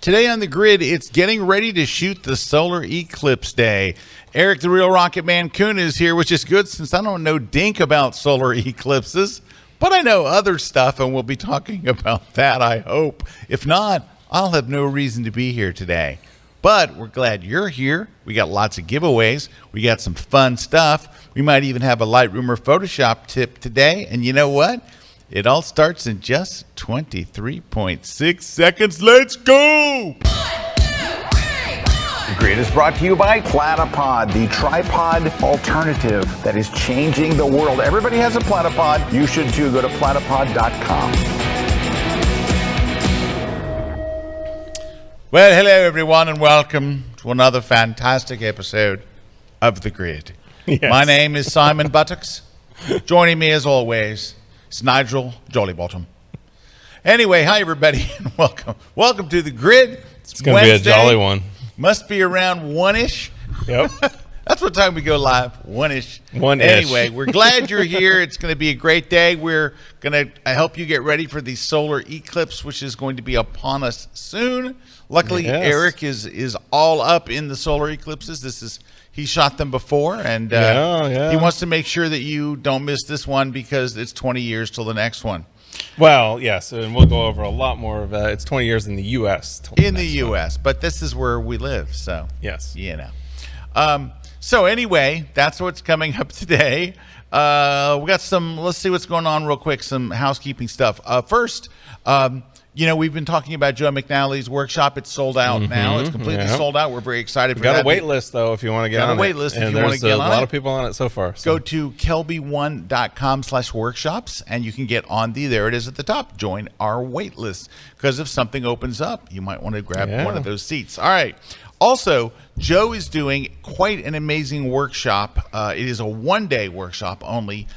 Today on the grid, it's getting ready to shoot the solar eclipse day. Erik, the real Rocket Man Kuna, is here, which is good since I don't know dink about solar eclipses, but I know other stuff, and we'll be talking about that, I hope. If not, I'll have no reason to be here today. But we're glad you're here. We got lots of giveaways. We got some fun stuff. We might even have a Lightroom or Photoshop tip today. And you know what? It all starts in just 23.6 seconds. Let's go! The grid is brought to you by Platypod, the tripod alternative that is changing the world. Everybody has a Platypod. You should too. Go to platypod.com. Well, hello everyone, and welcome to another fantastic episode of The Grid. Yes. My name is Simon Buttocks. Joining me as always is Nigel Jollybottom. Anyway, hi everybody, and welcome to The Grid. It's going to be a jolly one. Must be around 1-ish. Yep. That's what time we go live, 1-ish. 1-ish. Anyway, we're glad you're here. It's going to be a great day. We're going to help you get ready for the solar eclipse, which is going to be upon us soon. Luckily, Yes. Erik is all up in the solar eclipses. He shot them before, and he wants to make sure that you don't miss this one because it's 20 years till the next one. Well, yes, and we'll go over a lot more of that. It's 20 years in the U.S. In the U.S., but this is where we live, so yes, you know. So anyway, that's what's coming up today. We got some. Let's see what's going on real quick. Some housekeeping stuff. First, we've been talking about Joe McNally's workshop. It's sold out now. It's completely sold out. We're very excited for that. Got a wait list though if you want to get on it. Got a wait list if you want to get on it. There's a lot of people on it so far. So. Go to kelby1.com/workshops and you can get on there it is at the top. Join our wait list because if something opens up, you might want to grab one of those seats. All right. Also, Joe is doing quite an amazing workshop. It is a one-day workshop only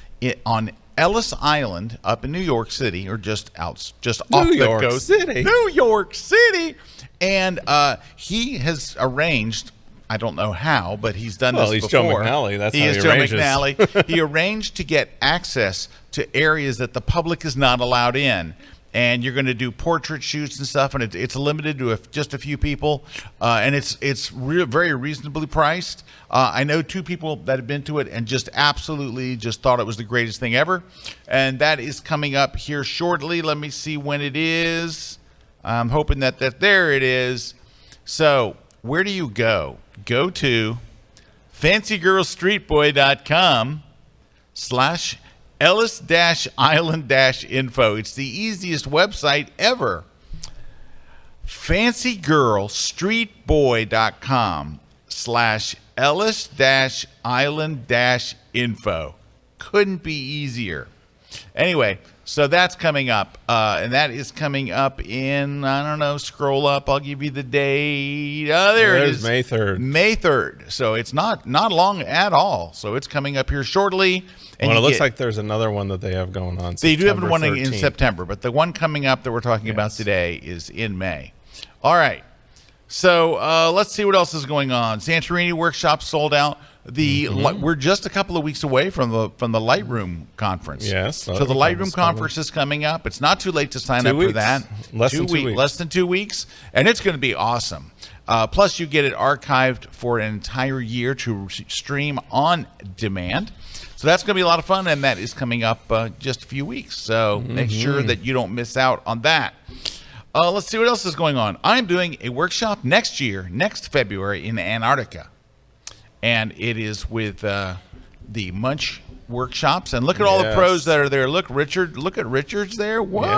on Ellis Island up in New York City, or just off the coast. New York City. And he has arranged, I don't know how, but he's done this before. Well, he's Joe McNally. That's how he arranges. He is Joe McNally. He arranged to get access to areas that the public is not allowed in. And you're going to do portrait shoots and stuff, and it's limited to just a few people, and it's very reasonably priced. I know two people that have been to it and just absolutely just thought it was the greatest thing ever, and that is coming up here shortly. Let me see when it is. I'm hoping that there it is. So where do you go? Go to fancygirlstreetboy.com/Ellis-Island-info. It's the easiest website ever. fancygirlstreetboy.com/Ellis-Island-info. Couldn't be easier. Anyway, so that's coming up, and that is coming up in, I don't know, scroll up, I'll give you the date. There it is. May 3rd. May 3rd. So it's not long at all. So it's coming up here shortly. And it looks like there's another one that they have going on. They do have one in September, but the one coming up that we're talking about today is in May. All right. So let's see what else is going on. Santorini workshop sold out. We're just a couple of weeks away from the Lightroom conference. Yes. So the Lightroom conference is coming up. It's not too late to sign up for that. Less than 2 weeks. Less than 2 weeks, and it's going to be awesome. Plus, you get it archived for an entire year to stream on demand. So that's going to be a lot of fun, and that is coming up just a few weeks. So make sure that you don't miss out on that. Let's see what else is going on. I'm doing a workshop next February in Antarctica. And it is with the Munch workshops. And look at all the pros that are there. Look at Richard's there. What?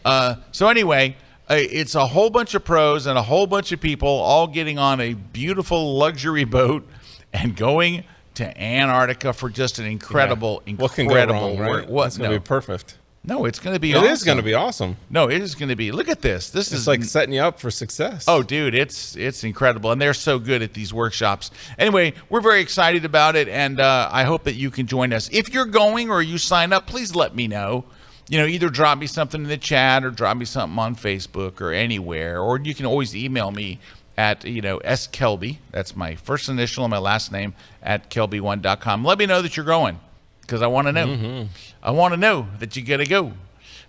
Yeah. So anyway, it's a whole bunch of pros and a whole bunch of people all getting on a beautiful luxury boat and going to Antarctica for just an incredible what can go wrong, right? It's going to be perfect. No, it's going to be awesome. It is going to be awesome. No, it is going to be. Look at this. This is like setting you up for success. Oh, dude, it's incredible. And they're so good at these workshops. Anyway, we're very excited about it, and I hope that you can join us. If you're going or you sign up, please let me know. Either drop me something in the chat or drop me something on Facebook or anywhere. Or you can always email me at, skelby. That's my first initial and my last name at kelby1.com. Let me know that you're going. Because I want to know. I want to know that you got to go.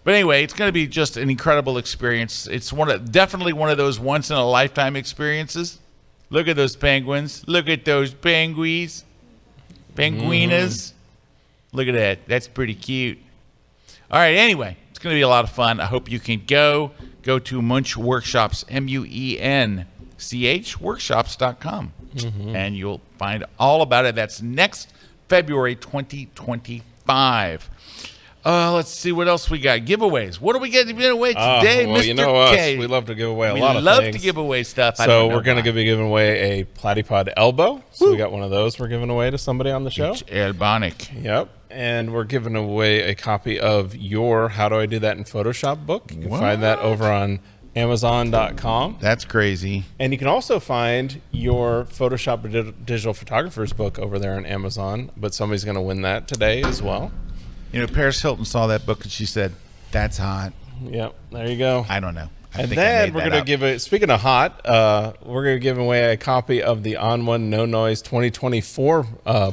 But anyway, it's going to be just an incredible experience. It's definitely one of those once in a lifetime experiences. Look at those penguins. Look at those penguins. Penguinas. Look at that. That's pretty cute. All right, anyway, it's going to be a lot of fun. I hope you can go. Go to Munch Workshops, MUNCH workshops.com, and you'll find all about it. That's next February 2025. Let's see what else we got. Giveaways. What are we getting away today, well, Mr. you know K? us. We love to give away a We lot of love things. to give away stuff. So we're going to be giving away a Platypod elbow. So we got one of those we're giving away to somebody on the show. It's Albonic. Yep. And we're giving away a copy of your How Do I Do That in Photoshop book. You can find that over on Amazon.com. That's crazy. And you can also find your Photoshop Digital Photographer's book over there on Amazon. But somebody's going to win that today as well. You know, Paris Hilton saw that book and she said, "That's hot." Yep. There you go. I don't know. And then we're going to give it, speaking of hot, we're going to give away a copy of the On One No Noise 2024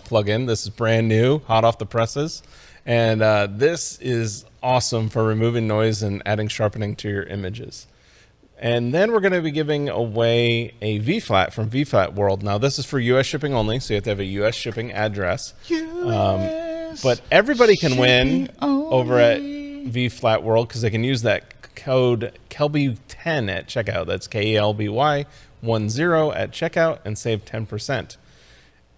plugin. This is brand new, hot off the presses. And this is awesome for removing noise and adding sharpening to your images. And then we're going to be giving away a V-Flat from V-Flat World. Now, this is for U.S. shipping only, so you have to have a U.S. shipping address. But everybody can win over at V-Flat World because they can use that code Kelby10 at checkout. That's KELBY10 at checkout and save 10%.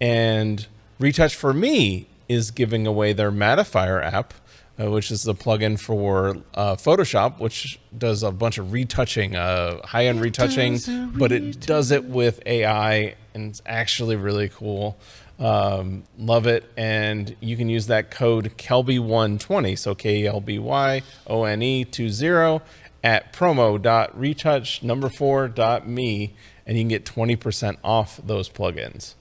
And Retouch for Me is giving away their Mattifier app, which is the plugin for Photoshop, which does a bunch of retouching, high-end retouching, but it does it with AI, and it's actually really cool. Love it. And you can use that code Kelby120, so KELBYONE20 at promo.retouch4.me, and you can get 20% off those plugins.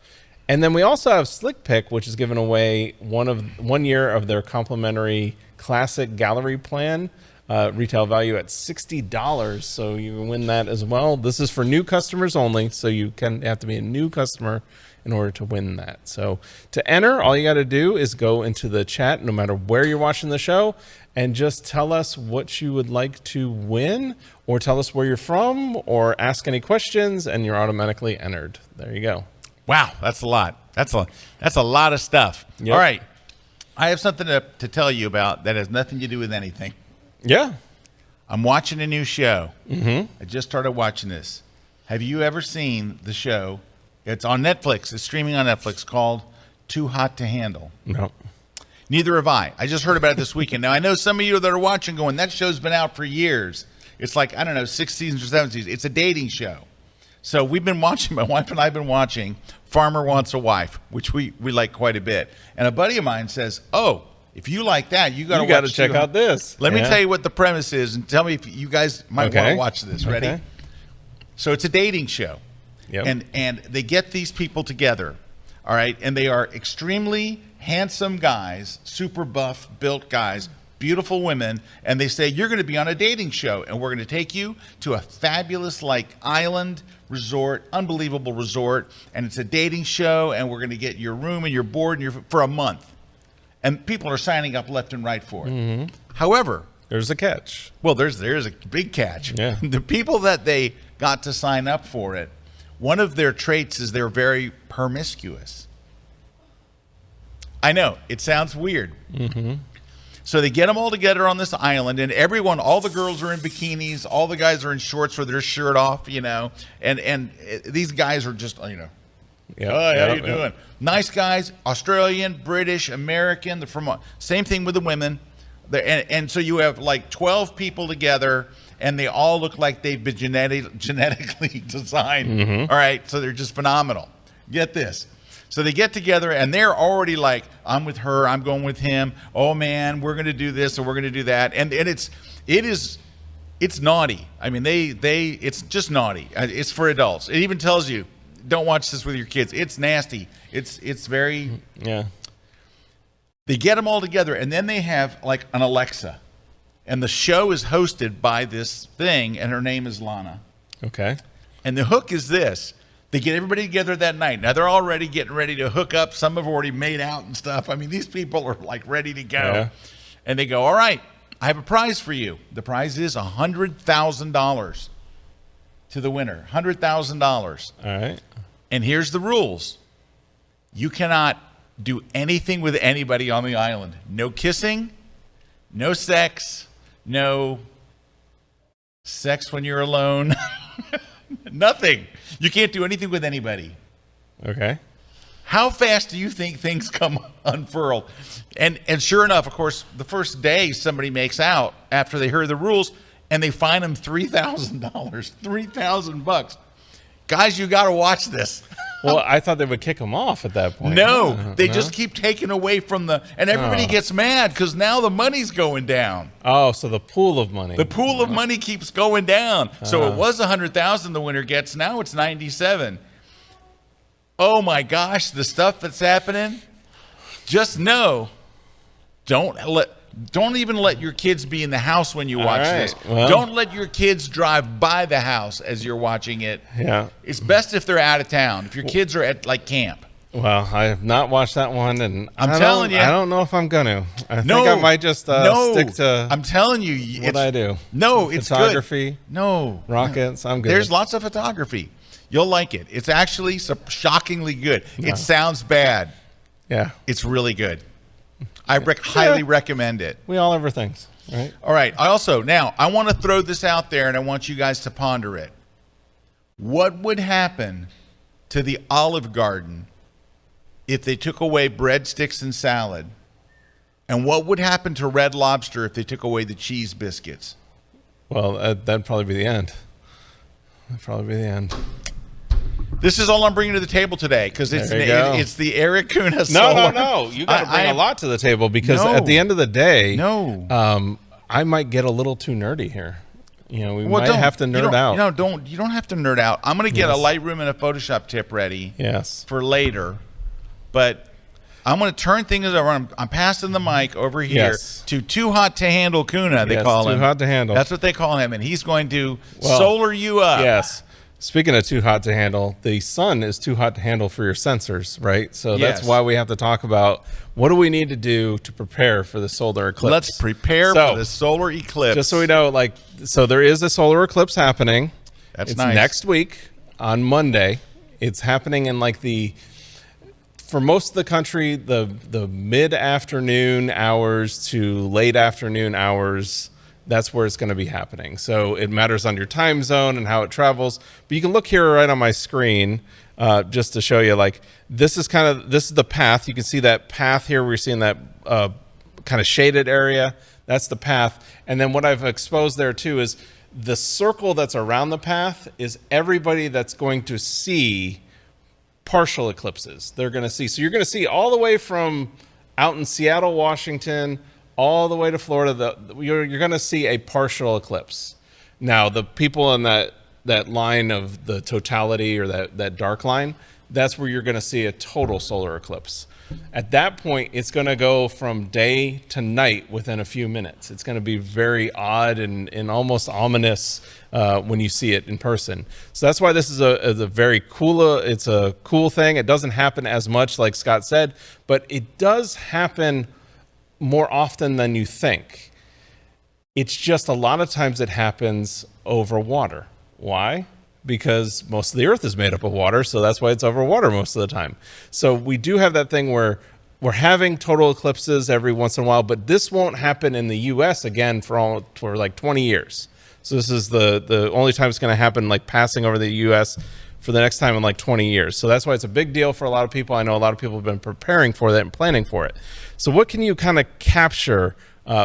And then we also have SlickPick, which is giving away 1 year of their complimentary classic gallery plan, retail value at $60. So you can win that as well. This is for new customers only, so you have to be a new customer in order to win that. So to enter, all you got to do is go into the chat, no matter where you're watching the show, and just tell us what you would like to win, or tell us where you're from, or ask any questions, and you're automatically entered. There you go. Wow, that's a lot. That's a lot of stuff. Yep. All right. I have something to tell you about that has nothing to do with anything. Yeah. I'm watching a new show. I just started watching this. Have you ever seen the show? It's on Netflix. It's streaming on Netflix, called Too Hot to Handle. No. Neither have I. I just heard about it this weekend. Now, I know some of you that are watching going, that show's been out for years. It's like, I don't know, 6 seasons or 7 seasons. It's a dating show. So we've been watching, my wife and I have been watching Farmer Wants a Wife, which we like quite a bit. And a buddy of mine says, oh, if you like that, you got to check out this. Let me tell you what the premise is, and tell me if you guys might want to watch this. Ready? Okay. So it's a dating show. Yep. And they get these people together, all right? And they are extremely handsome guys, super buff, built guys, beautiful women, and they say, you're going to be on a dating show, and we're going to take you to a fabulous, like, island resort, unbelievable resort, and it's a dating show, and we're going to get your room and your board and for a month. And people are signing up left and right for it. However, There's a catch. well, there's a big catch. Yeah. The people that they got to sign up for it, one of their traits is they're very promiscuous. I know, it sounds weird. So they get them all together on this island, and everyone, all the girls are in bikinis, all the guys are in shorts with their shirt off, you know, and these guys are just, you know, Yep. hi, how Yep. you doing? Nice guys, Australian, British, American. They're from same thing with the women. And so you have like 12 people together, and they all look like they've been genetically designed. All right, so they're just phenomenal. Get this. So they get together, and they're already like, I'm with her, I'm going with him. Oh man, we're going to do this or we're going to do that. And it's naughty. I mean, it's just naughty. It's for adults. It even tells you, don't watch this with your kids. It's nasty. It's very. Yeah. They get them all together, and then they have like an Alexa, and the show is hosted by this thing, and her name is Lana. Okay. And the hook is this: they get everybody together that night. Now they're already getting ready to hook up. Some have already made out and stuff. I mean, these people are like ready to go, Yeah. and they go, "All right, I have a prize for you. The prize is $100,000 to the winner. $100,000. All right. And here's the rules. You cannot do anything with anybody on the island. No kissing, no sex, no sex when you're alone. Nothing. You can't do anything with anybody. Okay. How fast do you think things come unfurled? And sure enough, of course, the first day somebody makes out after they heard the rules, and they fine them $3,000, $3,000. Guys, you got to watch this. Well, I thought they would kick them off at that point. No, they just keep taking away from and everybody gets mad because now the money's going down. Oh, so the pool of money. The pool of money keeps going down. So it was 100,000 the winner gets. Now it's 97. Oh my gosh, the stuff that's happening. Just know, don't even let your kids be in the house when you watch this. Well, don't let your kids drive by the house as you're watching it. Yeah. It's best if they're out of town. If your kids are at like camp. Well, I have not watched that one, and I'm telling you, I don't know if I'm gonna. I think I might just stick to. I'm telling you, what I do. No, it's photography. Good. No, rockets. I'm good. There's lots of photography. You'll like it. It's actually shockingly good. No. It sounds bad. Yeah, it's really good. I highly recommend it. We all have our things, right? All right. I want to throw this out there, and I want you guys to ponder it. What would happen to the Olive Garden if they took away breadsticks and salad? And what would happen to Red Lobster if they took away the cheese biscuits? Well, that'd probably be the end. That'd probably be the end. This is all I'm bringing to the table today because it's the Erik Kuna solar. No. You got to bring a lot to the table because at the end of the day, I might get a little too nerdy here. You know, we might have to nerd out. You don't have to nerd out. I'm going to get a Lightroom and a Photoshop tip ready. Yes. For later, but I'm going to turn things around. I'm passing the mic over here to Too Hot to Handle Kuna. They call him Too Hot to Handle. That's what they call him, and he's going to solar you up. Yes. Speaking of too hot to handle, the sun is too hot to handle for your sensors, right? So that's why we have to talk about what do we need to do to prepare for the solar eclipse. Let's prepare for the solar eclipse. Just so we know, so there is a solar eclipse happening. It's nice. Next week on Monday. It's happening in for most of the country, the mid-afternoon hours to late afternoon hours. That's where it's going to be happening. So it matters on your time zone and how it travels. But you can look here right on my screen just to show you, this is the path. You can see that path here. We're seeing that kind of shaded area. That's the path. And then what I've exposed there too is the circle that's around the path is everybody that's going to see partial eclipses. They're going to see. So you're going to see all the way from out in Seattle, Washington, all the way to Florida, you're going to see a partial eclipse. Now, the people in that line of the totality or that dark line, that's where you're going to see a total solar eclipse. At that point, it's going to go from day to night within a few minutes. It's going to be very odd and almost ominous when you see it in person. So that's why this is a very cool. It's a cool thing. It doesn't happen as much, like Scott said, but it does happen more often than you think. It's just a lot of times it happens over water. Why? Because most of the earth is made up of water, so that's why it's over water most of the time. So we do have that thing where we're having total eclipses every once in a while, but this won't happen in the US again for 20 years. So this is the only time it's going to happen, passing over the US for the next time in 20 years. So that's why it's a big deal for a lot of people. I know a lot of people have been preparing for that and planning for it. So what can you kind of capture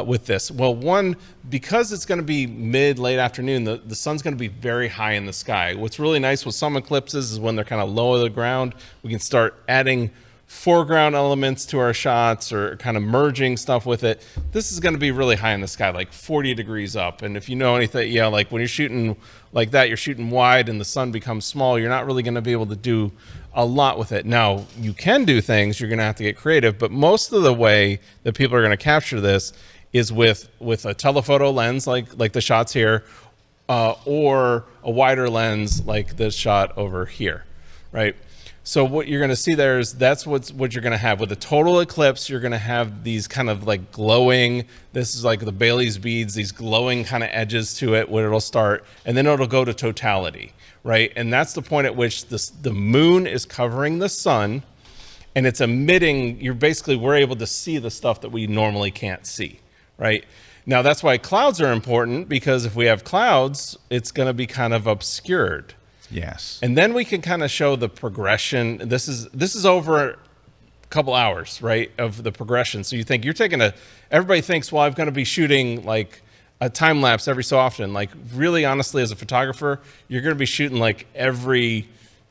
with this? Well, one, because it's going to be late afternoon, the sun's going to be very high in the sky. What's really nice with some eclipses is when they're kind of low to the ground, we can start adding foreground elements to our shots or kind of merging stuff with it. This is going to be really high in the sky, 40 degrees up. And if you know anything, when you're shooting like that, you're shooting wide and the sun becomes small, you're not really going to be able to do a lot with it. Now, you can do things, you're going to have to get creative, but most of the way that people are going to capture this is with a telephoto lens, like the shots here, or a wider lens like this shot over here, right? So what you're going to see there is that's what you're going to have with a total eclipse. You're going to have these kind of like glowing. This is like the Bailey's beads, these glowing kind of edges to it where it'll start, and then it'll go to totality, right? And that's the point at which the moon is covering the sun, and it's emitting. We're able to see the stuff that we normally can't see, right? Now that's why clouds are important, because if we have clouds, it's going to be kind of obscured. Yes. And then we can kind of show the progression. This is over a couple hours, right, of the progression. So you think everybody thinks, well, I'm going to be shooting like a time lapse every so often. Like really, honestly, as a photographer, you're going to be shooting like every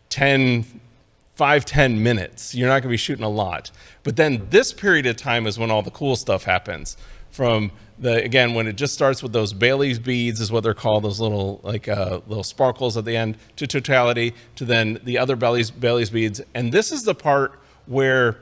10 minutes. You're not going to be shooting a lot. But then this period of time is when all the cool stuff happens. From when it just starts with those Bailey's beads is what they're called, those little little sparkles at the end, to totality, to then the other Bailey's beads. And this is the part where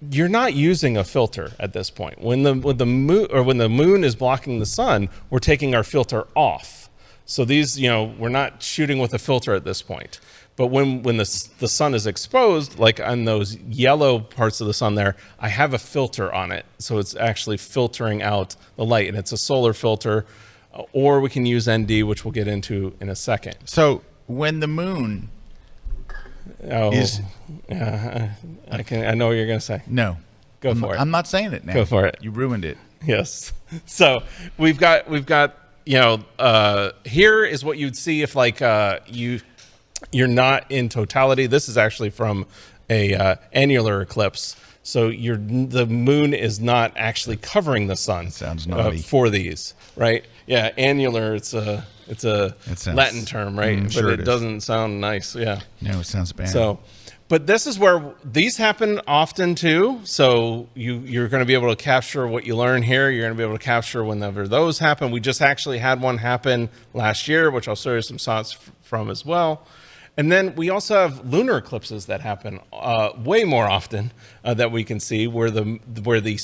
you're not using a filter at this point. When the moon is blocking the sun, we're taking our filter off. So these, we're not shooting with a filter at this point. But when the sun is exposed, like on those yellow parts of the sun there, I have a filter on it. So it's actually filtering out the light, and it's a solar filter, or we can use ND, which we'll get into in a second. So when the moon is... I know what you're going to say. No. Go for it. I'm not saying it now. Go for it. You ruined it. Yes. So we've got here is what you'd see if like you're not in totality. This is actually from a annular eclipse. So the moon is not actually covering the sun. Sounds naughty. For these, right? Yeah, annular. It's a Latin term, right? But sure it doesn't sound nice. Yeah. No, it sounds bad. So, but this is where these happen often too. So you're going to be able to capture what you learn here. You're going to be able to capture whenever those happen. We just actually had one happen last year, which I'll show you some shots from as well. And then we also have lunar eclipses that happen way more often that we can see, where the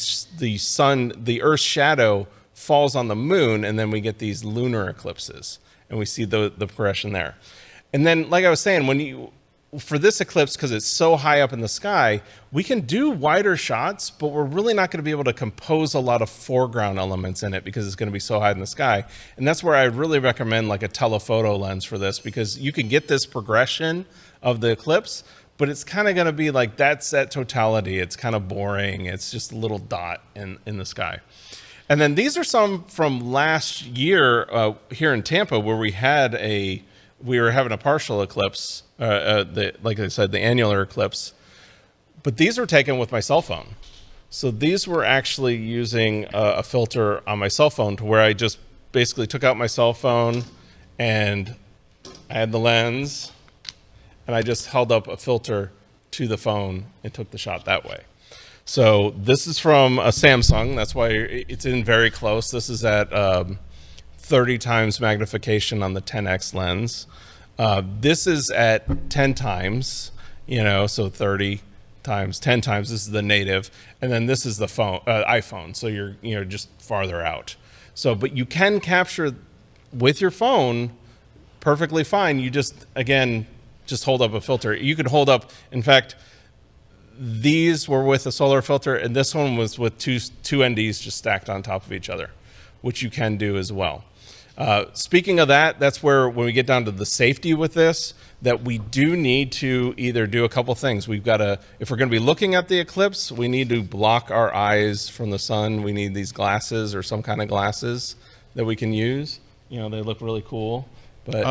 sun, the Earth's shadow falls on the moon, and then we get these lunar eclipses, and we see the progression there. And then, like I was saying, for this eclipse, because it's so high up in the sky, we can do wider shots, but we're really not going to be able to compose a lot of foreground elements in it because it's going to be so high in the sky. And that's where I really recommend like a telephoto lens for this, because you can get this progression of the eclipse, but it's kind of going to be like that's at totality. It's kind of boring. It's just a little dot in the sky. And then these are some from last year here in Tampa, where we were having a partial eclipse, like I said, the annular eclipse. But these were taken with my cell phone. So these were actually using a filter on my cell phone, to where I just basically took out my cell phone and I had the lens, and I just held up a filter to the phone and took the shot that way. So this is from a Samsung. That's why it's in very close. This is at 30 times magnification on the 10x lens. This is at 10 times, so 30 times, 10 times. This is the native, and then this is the iPhone. So you're just farther out. So, but you can capture with your phone perfectly fine. You just hold up a filter. You could hold up. In fact, these were with a solar filter, and this one was with two NDs just stacked on top of each other, which you can do as well. Speaking of that, that's where, when we get down to the safety with this, that we do need to either do a couple things. We've got to, if we're going to be looking at the eclipse, we need to block our eyes from the sun. We need these glasses, or some kind of glasses that we can use. They look really cool. But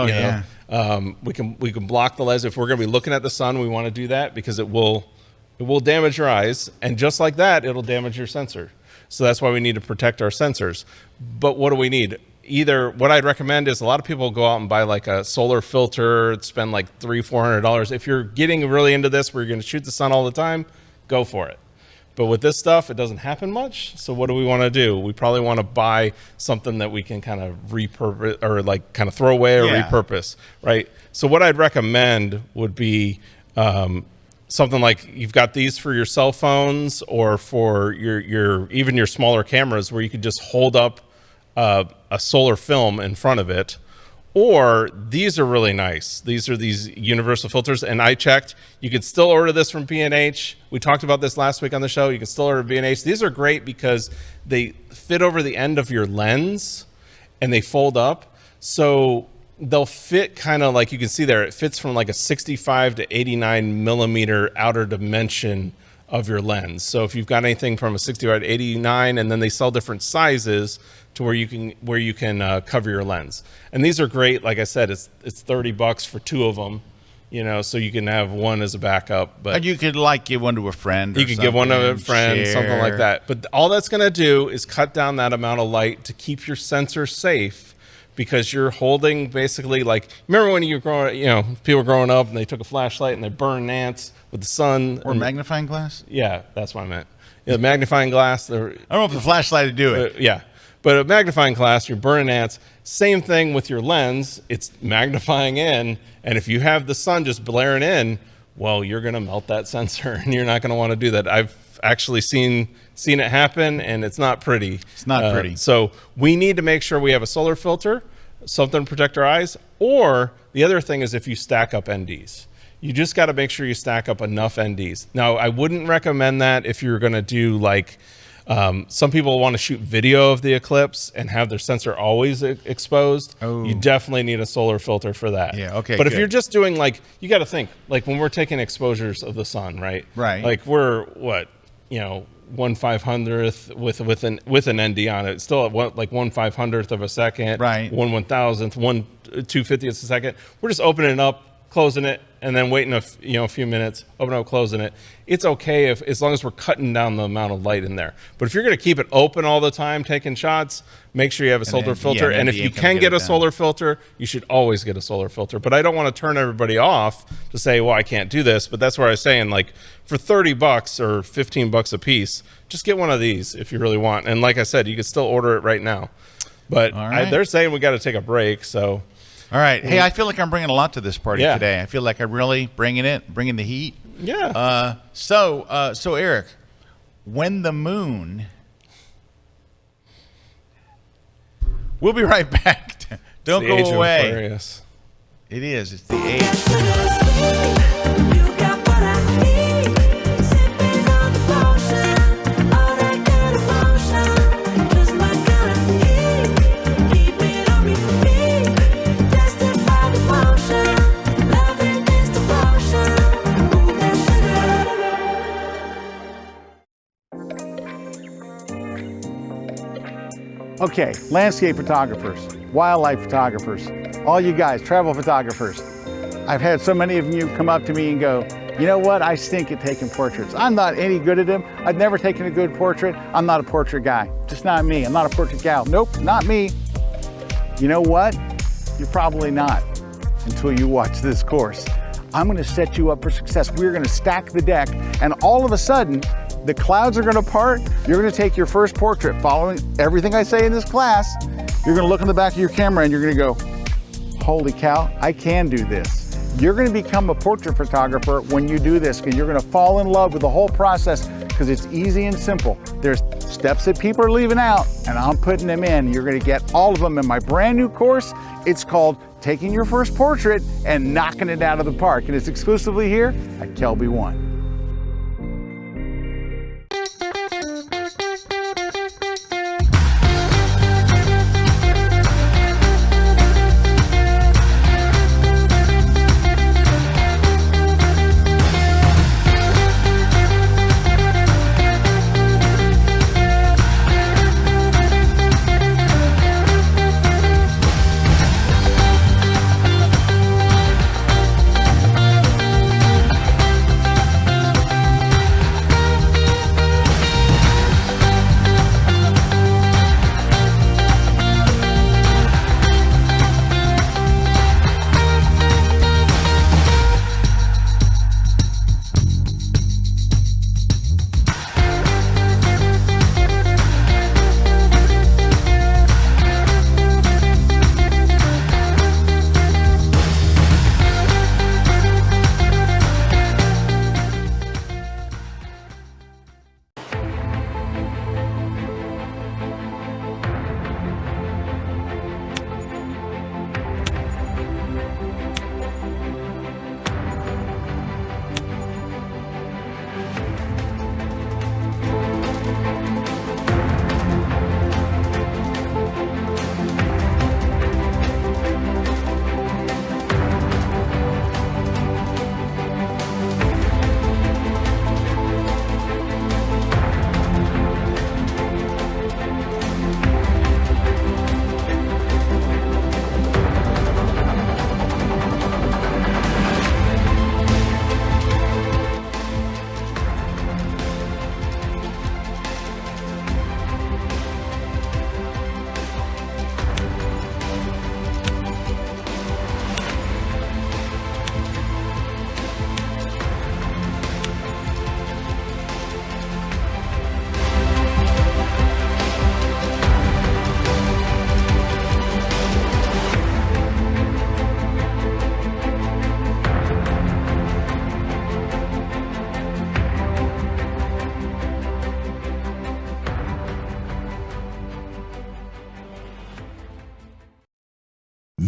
we can block the lens. If we're going to be looking at the sun, we want to do that, because it will damage your eyes, and just like that, it'll damage your sensor. So that's why we need to protect our sensors. But what do we need? Either, what I'd recommend is, a lot of people go out and buy like a solar filter, spend like $300-400. If you're getting really into this, where you're going to shoot the sun all the time, go for it. But with this stuff, it doesn't happen much. So what do we want to do? We probably want to buy something that we can kind of repurpose, or like kind of throw away or repurpose, right? So what I'd recommend would be something like, you've got these for your cell phones, or for even your smaller cameras, where you could just hold up a solar film in front of it, Or these are really nice. These are these universal filters, and I checked. You can still order this from B&H. We talked about this last week on the show. You can still order B&H. These are great because they fit over the end of your lens, and they fold up. So they'll fit kind of like you can see there. It fits from like a 65 to 89 millimeter outer dimension of your lens. So if you've got anything from a 65 to 89, and then they sell different sizes to where you can cover your lens. And these are great. Like I said, it's $30 for 2 of them, you know, so you can have one as a backup. But and you could like give one to a friend. You could give one to a friend, share. something like that. But all that's going to do is cut down that amount of light to keep your sensor safe, because you're holding basically like, remember when you were growing, you know, people were growing up and they took a flashlight and they burned ants with the sun. Or magnifying glass? Yeah, that's what I meant. Yeah, the magnifying glass. I don't know if the flashlight would do it. Yeah. But a magnifying glass, you're burning ants. Same thing with your lens. It's magnifying in. And if you have the sun just blaring in, well, you're going to melt that sensor, and you're not going to want to do that. I've actually seen it happen, and it's not pretty. It's not pretty. So we need to make sure we have a solar filter, something to protect our eyes. Or the other thing is if you stack up NDs. You just got to make sure you stack up enough NDs. Now, I wouldn't recommend that if you're going to do like, some people want to shoot video of the eclipse and have their sensor always exposed. Oh. You definitely need a solar filter for that. Yeah, okay, But if good. you're just doing like, you got to think, like when we're taking exposures of the sun, right? Right. Like we're what, you know, 1/500th with an ND on it. It's still at like 1/500th of a second. Right. 1/1000th, 1/250th a second. We're just opening it up, closing it, and then waiting a few minutes, open up, closing it. It's okay as long as we're cutting down the amount of light in there. But if you're going to keep it open all the time, taking shots, make sure you have a solar filter. And if you can get a solar filter, you should always get a solar filter. But I don't want to turn everybody off to say, well, I can't do this. But that's where I was saying, like, for $30 or $15 a piece, just get one of these if you really want. And like I said, you can still order it right now. But right. they're saying we got to take a break, so. All right. Hey, I feel like I'm bringing a lot to this party Yeah. today. I feel like I'm really bringing the heat. Yeah. So Erik, when the moon, we'll be right back. Don't It's the age go of away. Aquarius. It is. It's the age. Okay, landscape photographers, wildlife photographers, all you guys, travel photographers. I've had so many of you come up to me and go, you know what, I stink at taking portraits. I'm not any good at them. I've never taken a good portrait. I'm not a portrait guy. Just not me. I'm not a portrait gal. Nope, not me. You know what? You're probably not until you watch this course. I'm gonna set you up for success. We're gonna stack the deck, and all of a sudden, the clouds are gonna part. You're gonna take your first portrait following everything I say in this class. You're gonna look in the back of your camera and you're gonna go, holy cow, I can do this. You're gonna become a portrait photographer when you do this, because you're gonna fall in love with the whole process, because it's easy and simple. There's steps that people are leaving out, and I'm putting them in. You're gonna get all of them in my brand new course. It's called Taking Your First Portrait and Knocking It Out of the Park, and it's exclusively here at Kelby One.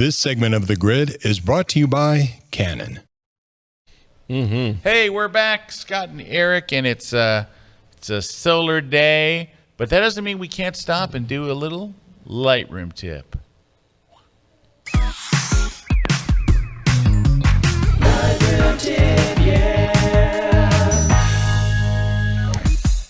This segment of The Grid is brought to you by Canon. Hey, we're back, Scott and Eric, and it's a solar day, but that doesn't mean we can't stop and do a little Lightroom tip.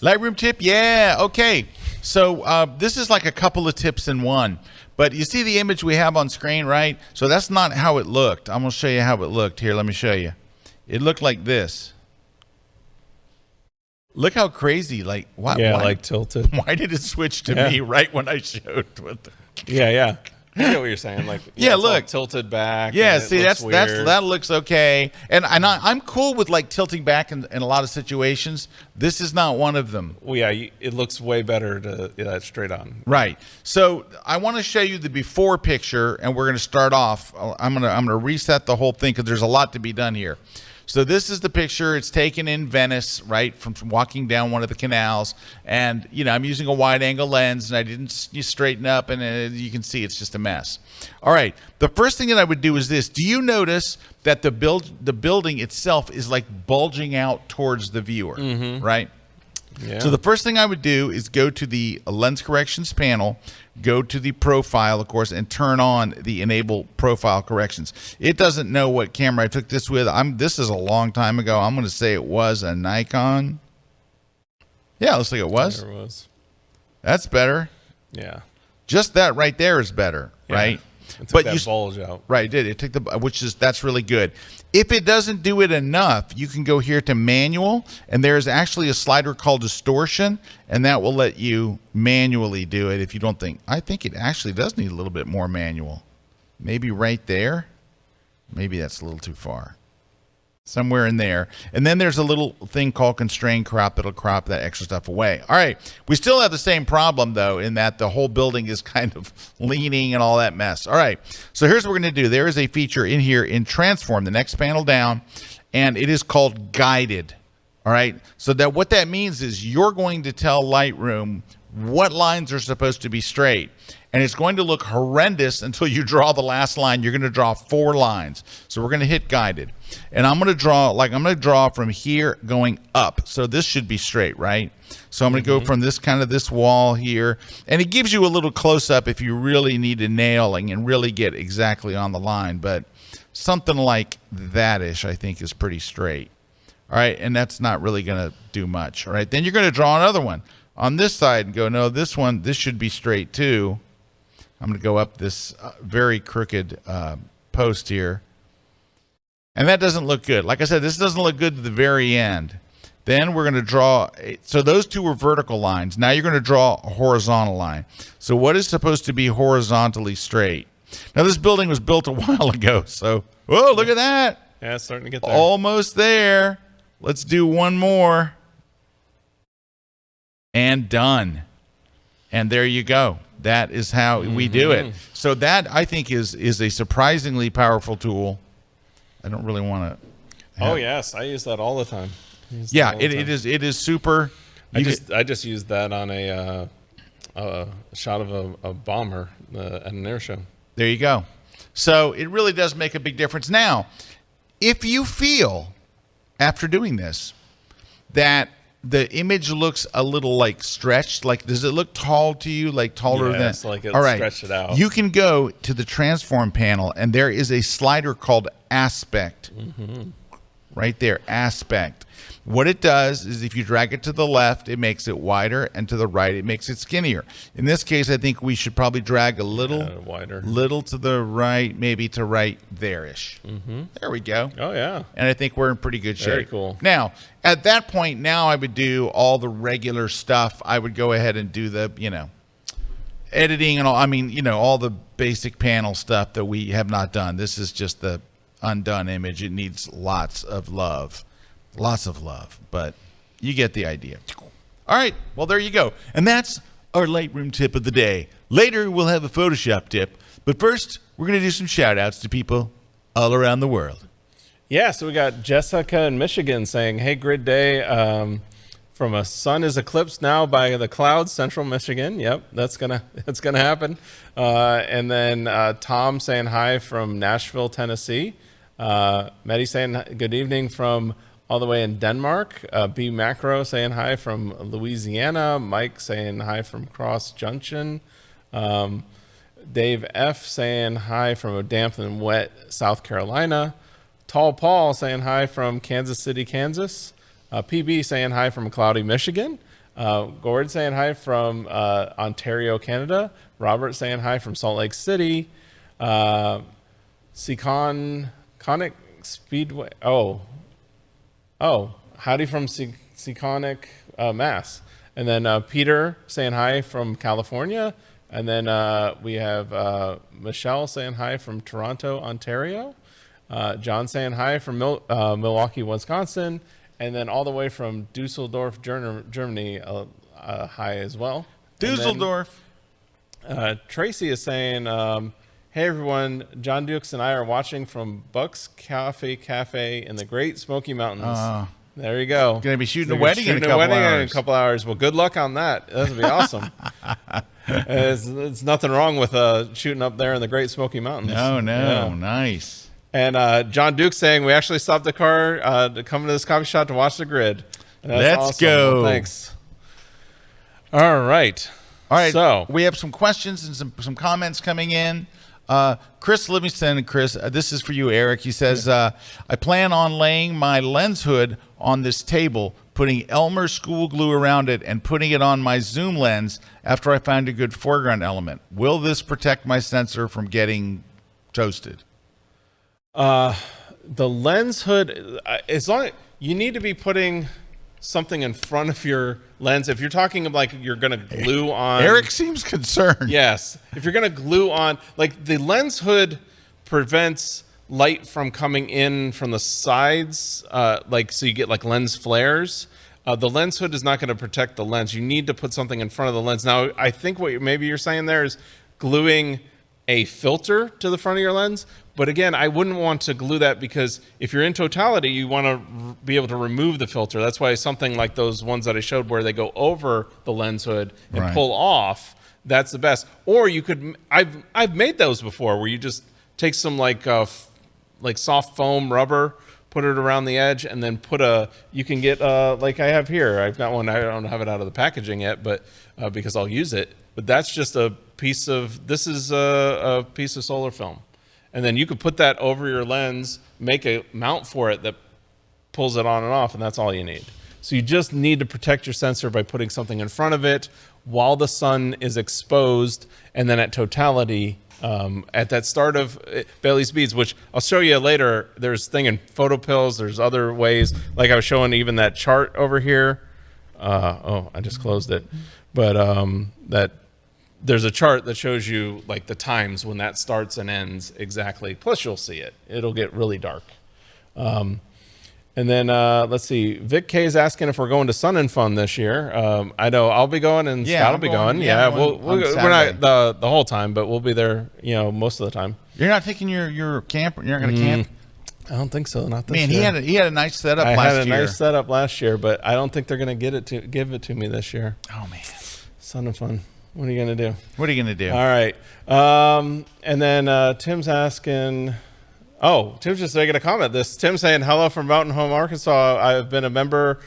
Lightroom tip, yeah. Okay, so this is like a couple of tips in one. But you see the image we have on screen, right? So that's not how it looked. I'm going to show you how it looked. Here, let me show you. It looked like this. Look how crazy, like, why, like tilted. why did it switch to me right when I showed what the... Yeah. I get what you're saying. Like, yeah, it's look, all tilted back. Yeah, and see, that looks okay, and I'm cool with like tilting back in a lot of situations. This is not one of them. Well, yeah, it looks way better to straight on. Right. So I want to show you the before picture, and we're going to start off. I'm gonna reset the whole thing because there's a lot to be done here. So this is the picture. It's taken in Venice, right, from walking down one of the canals. And, you know, I'm using a wide-angle lens, and I didn't straighten up, and you can see it's just a mess. All right. The first thing that I would do is this. Do you notice that the building itself is, like, bulging out towards the viewer, right? Yeah. So the first thing I would do is go to the lens corrections panel, go to the profile, of course, and turn on the enable profile corrections. It doesn't know what camera I took this with. This is a long time ago. I'm going to say it was a Nikon. Yeah, looks like it was. There it was. That's better. Yeah. Just that right there is better, right? It took that bulge out. Right, it did. It took that's really good. If it doesn't do it enough, you can go here to manual, and there's actually a slider called distortion, and that will let you manually do it if you don't think. I think it actually does need a little bit more manual. Maybe right there. Maybe that's a little too far. Somewhere in there. And then there's a little thing called constrain crop that'll crop that extra stuff away. All right. We still have the same problem, though, in that the whole building is kind of leaning and all that mess. All right. So here's what we're going to do. There is a feature in here in Transform, the next panel down, and it is called Guided. All right. So that what that means is you're going to tell Lightroom what lines are supposed to be straight. And it's going to look horrendous until you draw the last line. You're going to draw 4 lines. So we're going to hit Guided. And I'm going to draw from here going up. So this should be straight, right? So I'm going to go from this wall here. And it gives you a little close-up if you really need a nailing and really get exactly on the line. But something like that-ish, I think, is pretty straight. All right, and that's not really going to do much. All right, then you're going to draw another one on this side and go, no, this should be straight too. I'm going to go up this very crooked post here. And that doesn't look good. Like I said, this doesn't look good to the very end. Then we're going to draw, so those two were vertical lines. Now you're going to draw a horizontal line. So what is supposed to be horizontally straight? Now this building was built a while ago, so, whoa, look at that. Yeah, it's starting to get there. Almost there. Let's do one more. And done. And there you go. That is how we do it. So that, I think, is a surprisingly powerful tool. I don't really want to. Oh yes, I use that all the time. Yeah, it is super. I just used that on a shot of a bomber at an air show. There you go. So it really does make a big difference. Now, if you feel after doing this that the image looks a little like stretched, like does it look tall to you, like taller than? It's like it stretched it out. You can go to the transform panel, and there is a slider called aspect. Right there, aspect. What it does is if you drag it to the left, it makes it wider, and to the right, it makes it skinnier. In this case, I think we should probably drag a little wider, little to the right, maybe to right there-ish. There we go. Oh, yeah. And I think we're in pretty good shape. Very cool. Now, at that point, now I would do all the regular stuff. I would go ahead and do the, editing and all. I mean, all the basic panel stuff that we have not done. This is just the undone image. It needs lots of love. Lots of love, but you get the idea. All right, well, there you go. And that's our Lightroom tip of the day. Later, we'll have a Photoshop tip, but first, we're going to do some shout-outs to people all around the world. Yeah, so we got Jessica in Michigan saying, hey, Grid Day, from a sun is eclipsed now by the clouds, Central Michigan. Yep, that's gonna happen. And then Tom saying hi from Nashville, Tennessee. Maddie saying good evening from all the way in Denmark. B Macro saying hi from Louisiana. Mike saying hi from Cross Junction. Dave F saying hi from a damp and wet South Carolina. Tall Paul saying hi from Kansas City, Kansas. PB saying hi from cloudy Michigan. Gord saying hi from Ontario, Canada. Robert saying hi from Salt Lake City. Seconic Speedway. Oh, howdy from Seconic, Mass. And then Peter saying hi from California. And then we have Michelle saying hi from Toronto, Ontario. John saying hi from Milwaukee, Wisconsin. And then all the way from Dusseldorf, Germany, hi as well. Dusseldorf. Tracy is saying, hey everyone, John Dukes and I are watching from Buck's Cafe in the Great Smoky Mountains. There you go. Going to be shooting a wedding in a couple hours. Well, good luck on that. That'll be awesome. It's nothing wrong with shooting up there in the Great Smoky Mountains. No, nice. And John Duke saying we actually stopped the car to come to this coffee shop to watch the grid. Let's awesome. go. Well, thanks. All right. So we have some questions and some comments coming in. Chris Livingston, Chris, this is for you, Erik. He says, I plan on laying my lens hood on this table, putting Elmer school glue around it, and putting it on my zoom lens after I find a good foreground element. Will this protect my sensor from getting toasted? The lens hood, as long you need to be putting something in front of your lens. If you're talking like you're going to glue on, Erik seems concerned. Yes, if you're going to glue on, like the lens hood prevents light from coming in from the sides, like so you get like lens flares. The lens hood is not going to protect the lens. You need to put something in front of the lens. Now, I think what maybe you're saying there is gluing a filter to the front of your lens. But again, I wouldn't want to glue that because if you're in totality, you want to be able to remove the filter. That's why something like those ones that I showed where they go over the lens hood and pull off, that's the best. Or you could, I've made those before where you just take some like soft foam rubber, put it around the edge, and then you can get like I have here. I've got one. I don't have it out of the packaging yet, but because I'll use it. But that's just a piece of, this is a piece of solar film. And then you could put that over your lens, make a mount for it that pulls it on and off, and that's all you need. So you just need to protect your sensor by putting something in front of it while the sun is exposed, and then at totality, at that start of Bailey's beads, which I'll show you later. There's thing in photo pills. There's other ways, like I was showing even that chart over here. I just closed it, but that there's a chart that shows you like the times when that starts and ends exactly. Plus you'll see it. It'll get really dark. And then let's see. Vic K is asking if we're going to Sun and Fun this year. I know I'll be going and Scott will be going. We're not the whole time, but we'll be there. Most of the time. You're not taking your camper. You're not going to camp. I don't think so. Not this year. Man, he had a nice setup last year. I had a nice setup last year, but I don't think they're going to give it to me this year. Oh man, Sun and Fun. What are you going to do? What are you going to do? All right. And then Tim's asking. Oh, Tim's just making a comment. Tim's saying, hello from Mountain Home, Arkansas. I've been a member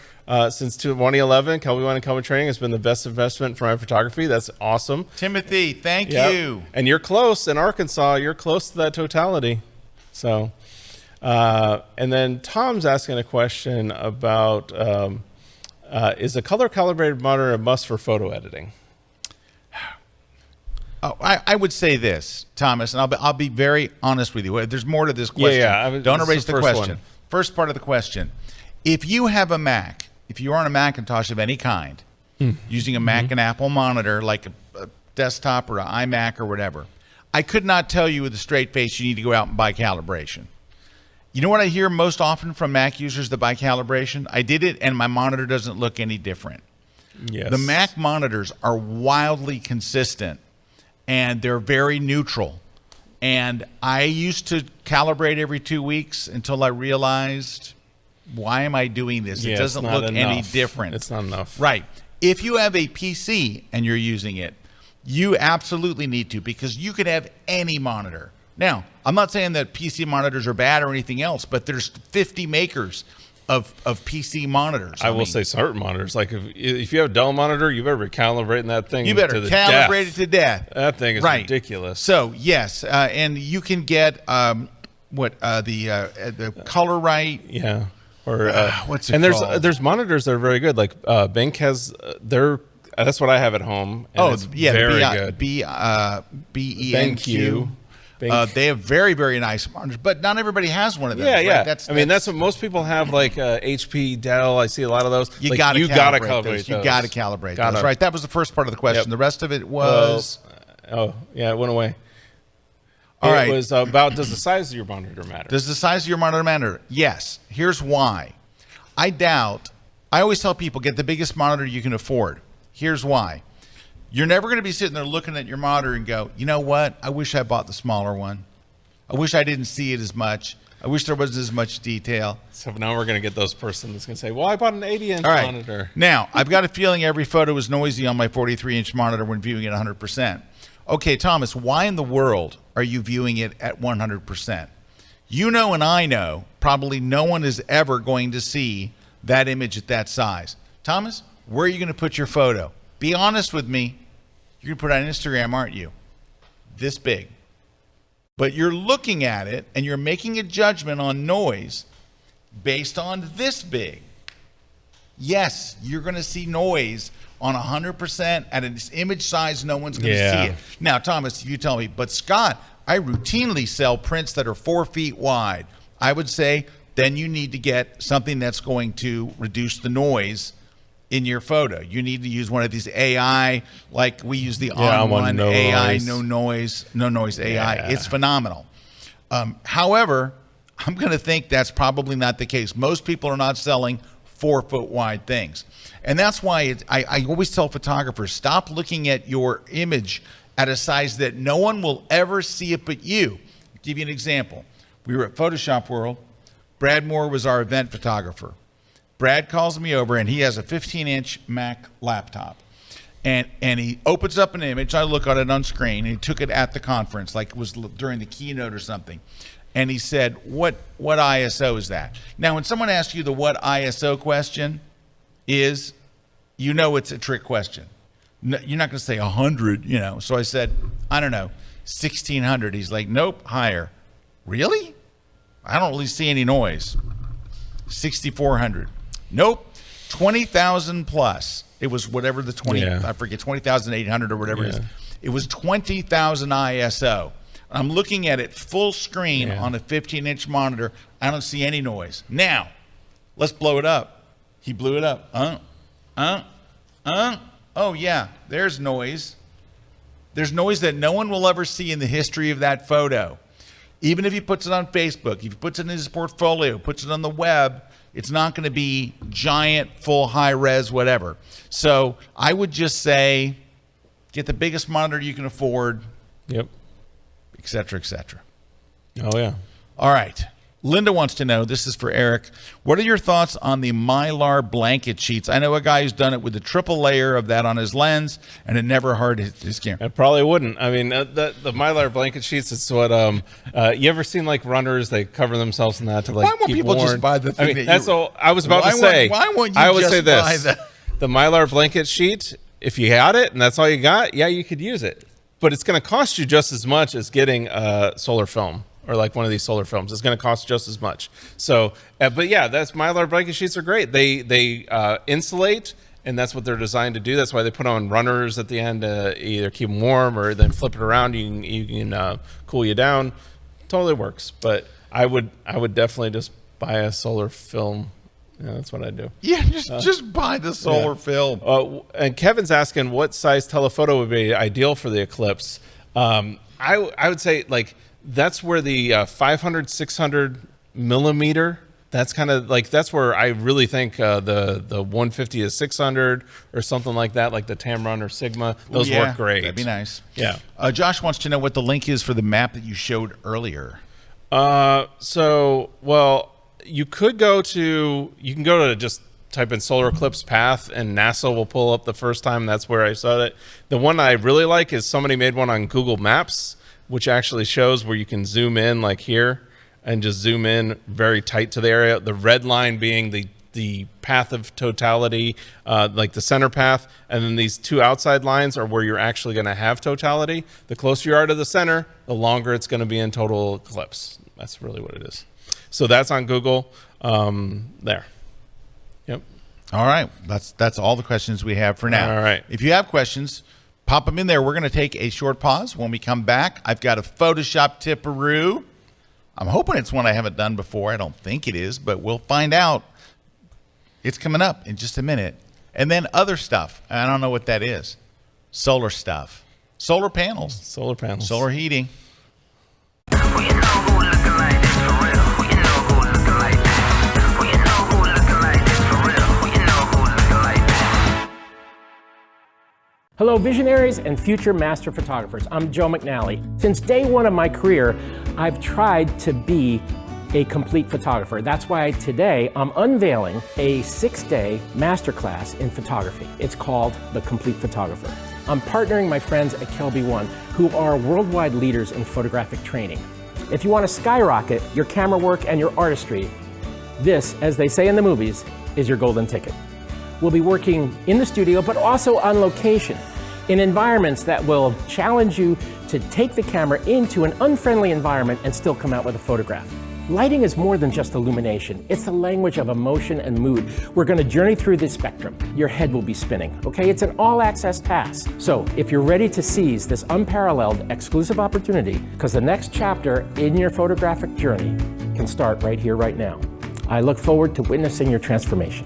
since 2011. Kelby and Kelby Training has been the best investment for my photography. That's awesome. Timothy, thank you. And you're close in Arkansas. You're close to that totality. So, and then Tom's asking a question about, is a color calibrated monitor a must for photo editing? Oh, I would say this, Thomas, and I'll be very honest with you. There's more to this question. Don't erase the question. First part of the question. If you have a Mac, if you're on a Macintosh of any kind, using a Mac and Apple monitor, like a desktop or an iMac or whatever, I could not tell you with a straight face you need to go out and buy calibration. You know what I hear most often from Mac users that buy calibration? I did it, and my monitor doesn't look any different. Yes. The Mac monitors are wildly consistent. And they're very neutral. And I used to calibrate every 2 weeks until I realized why am I doing this? Yeah, It doesn't it's not look any enough. different. It's not enough. Right. If you have a PC and you're using it, you absolutely need to, because you could have any monitor. Now, I'm not saying that PC monitors are bad or anything else, but there's 50 makers of PC monitors. I will say certain monitors, like if you have a Dell monitor, you better be calibrating that thing. You better to the calibrate death. it to death. That thing is ridiculous. So yes, and you can get the color right. Yeah. Or what's it and called? there's monitors that are very good. Like Bink has their. That's what I have at home. And it's very good. BENQ. They have very, very nice monitors, but not everybody has one of those. Yeah, right? yeah. That's what most people have. Like HP, Dell. I see a lot of those. You like, got to calibrate those. those. You got to calibrate those. Right. That was the first part of the question. Yep. The rest of it was. Oh yeah, it went away. All right. It was about, does the size of your monitor matter? Does the size of your monitor matter? Yes. Here's why. I always tell people, get the biggest monitor you can afford. Here's why. You're never going to be sitting there looking at your monitor and go, you know what? I wish I bought the smaller one. I wish I didn't see it as much. I wish there wasn't as much detail. So now we're going to get those person that's going to say, well, I bought an 80-inch monitor. Now, I've got a feeling every photo is noisy on my 43-inch monitor when viewing it 100%. Okay, Thomas, why in the world are you viewing it at 100%? You know and I know probably no one is ever going to see that image at that size. Thomas, where are you going to put your photo? Be honest with me. You're going to put it on Instagram, aren't you? This big. But you're looking at it and you're making a judgment on noise based on this big. Yes, you're going to see noise on 100% at an image size no one's going to see it. Now, Thomas, you tell me, but Scott, I routinely sell prints that are 4 feet wide. I would say then you need to get something that's going to reduce the noise in your photo. You need to use one of these AI, like we use the On1 AI, no noise AI. Yeah. It's phenomenal. However, I'm going to think that's probably not the case. Most people are not selling 4 foot wide things. And that's why I always tell photographers, stop looking at your image at a size that no one will ever see it but you. I'll give you an example. We were at Photoshop World. Brad Moore was our event photographer. Brad calls me over, and he has a 15-inch Mac laptop. And he opens up an image. I look at it on screen. And he took it at the conference, like it was during the keynote or something. And he said, what ISO is that? Now, when someone asks you the what ISO question is, you know it's a trick question. No, you're not going to say 100, you know. So I said, I don't know, 1600. He's like, nope, higher. Really? I don't really see any noise. 6400. Nope. 20,000 plus. It was whatever the 20, I forget, 20,800 or whatever it is. It was 20,000 ISO. I'm looking at it full screen on a 15-inch monitor. I don't see any noise. Now, let's blow it up. He blew it up. Oh, yeah, there's noise. There's noise that no one will ever see in the history of that photo. Even if he puts it on Facebook, if he puts it in his portfolio, puts it on the web, it's not going to be giant, full, high-res, whatever. So I would just say get the biggest monitor you can afford. Yep. Et cetera, et cetera. Oh, yeah. All right. Linda wants to know, this is for Erik, what are your thoughts on the Mylar blanket sheets? I know a guy who's done it with a triple layer of that on his lens, and it never hurt his camera. I probably wouldn't. I mean, the Mylar blanket sheets, it's what, you ever seen like runners, they cover themselves in that to like why won't keep people warm? just buy the thing that's all I was about to say. Why won't you I would just say this, buy the... the Mylar blanket sheet, if you had it and that's all you got, yeah, you could use it. But it's going to cost you just as much as getting solar film. Or like one of these solar films. It's going to cost just as much. So, but yeah, that's Mylar blanket sheets are great. They insulate, and that's what they're designed to do. That's why they put on runners at the end to either keep them warm or then flip it around. You can cool you down. Totally works. But I would definitely just buy a solar film. Yeah, that's what I do. Yeah, just buy the solar film. And Kevin's asking what size telephoto would be ideal for the Eclipse. I would say like. That's where the 500, 600 millimeter, that's kind of like, that's where I really think the 150 to 600 or something like that, like the Tamron or Sigma, those work great. That'd be nice. Yeah. Josh wants to know what the link is for the map that you showed earlier. Well, you can go to just type in solar eclipse path, and NASA will pull up the first time. That's where I saw it. The one I really like is somebody made one on Google Maps, which actually shows where you can zoom in like here and just zoom in very tight to the area. The red line being the path of totality, like the center path, and then these two outside lines are where you're actually going to have totality. The closer you are to the center, the longer it's going to be in total eclipse. That's really what it is. So that's on Google. There. Yep. All right. That's all the questions we have for now. All right. If you have questions, pop them in there. We're going to take a short pause. When we come back, I've got a Photoshop tipperoo. I'm hoping it's one I haven't done before. I don't think it is, but we'll find out. It's coming up in just a minute. And then other stuff. I don't know what that is. Solar stuff. Solar panels. Solar panels. Solar heating. Hello, visionaries and future master photographers. I'm Joe McNally. Since day one of my career, I've tried to be a complete photographer. That's why today I'm unveiling a 6-day masterclass in photography. It's called The Complete Photographer. I'm partnering my friends at Kelby who are worldwide leaders in photographic training. If you want to skyrocket your camera work and your artistry, this, as they say in the movies, is your golden ticket. We'll be working in the studio, but also on location, in environments that will challenge you to take the camera into an unfriendly environment and still come out with a photograph. Lighting is more than just illumination. It's the language of emotion and mood. We're going to journey through this spectrum. Your head will be spinning, okay? It's an all-access pass. So if you're ready to seize this unparalleled exclusive opportunity, because the next chapter in your photographic journey can start right here, right now. I look forward to witnessing your transformation.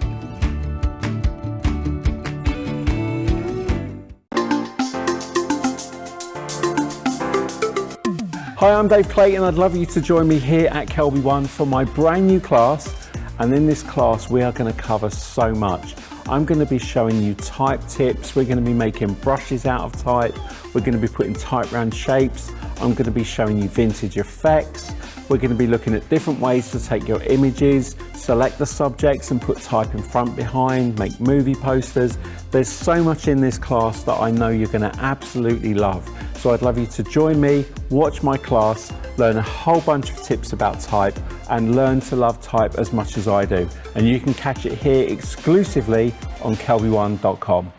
Hi, I'm Dave Clayton. I'd love you to join me here at Kelby for my brand new class. And in this class, we are going to cover so much. I'm going to be showing you type tips. We're going to be making brushes out of type. We're going to be putting type round shapes. I'm going to be showing you vintage effects. We're going to be looking at different ways to take your images, select the subjects and put type in front, behind, make movie posters. There's so much in this class that I know you're going to absolutely love. So I'd love you to join me, watch my class, learn a whole bunch of tips about type and learn to love type as much as I do. And you can catch it here exclusively on kelby1.com.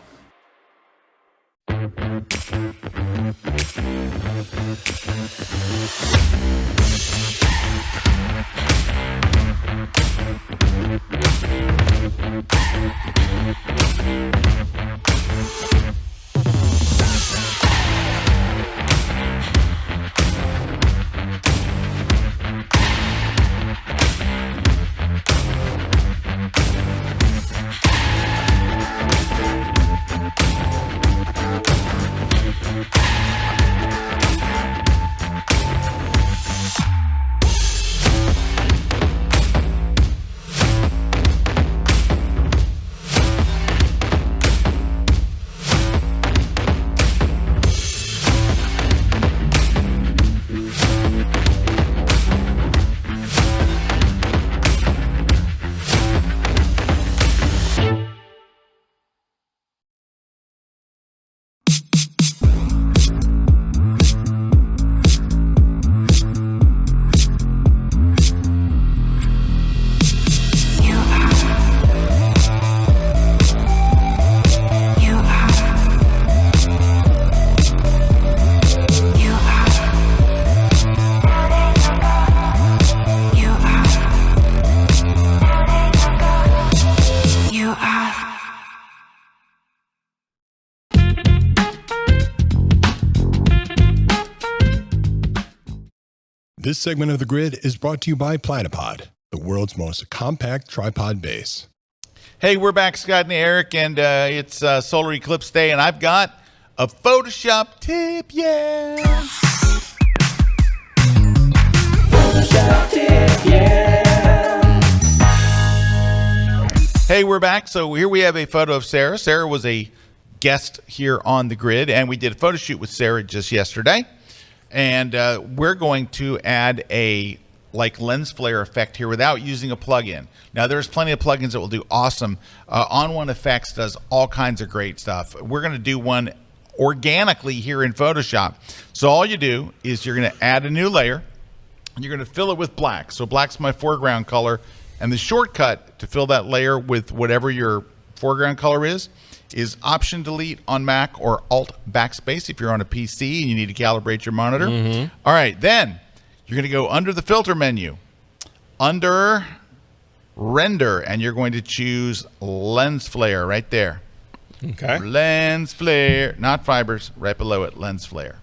This segment of The Grid is brought to you by Platypod, the world's most compact tripod base. Hey, we're back, Scott and Eric, and it's Solar Eclipse Day, and I've got a Photoshop tip, yeah! Photoshop tip, yeah! Hey, we're back. So here we have a photo of Sarah. Sarah was a guest here on The Grid, and we did a photo shoot with Sarah just yesterday. And we're going to add a like lens flare effect here without using a plugin. Now there's plenty of plugins that will do awesome. On1 Effects does all kinds of great stuff. We're going to do one organically here in Photoshop. So all you do is you're going to add a new layer. And you're going to fill it with black. So black's my foreground color, and the shortcut to fill that layer with whatever your foreground color is Option Delete on Mac or Alt Backspace if you're on a PC and you need to calibrate your monitor. All right, then you're going to go under the filter menu, under render, and you're going to choose lens flare right there. Okay. Lens flare, not fibers, right below it, lens flare.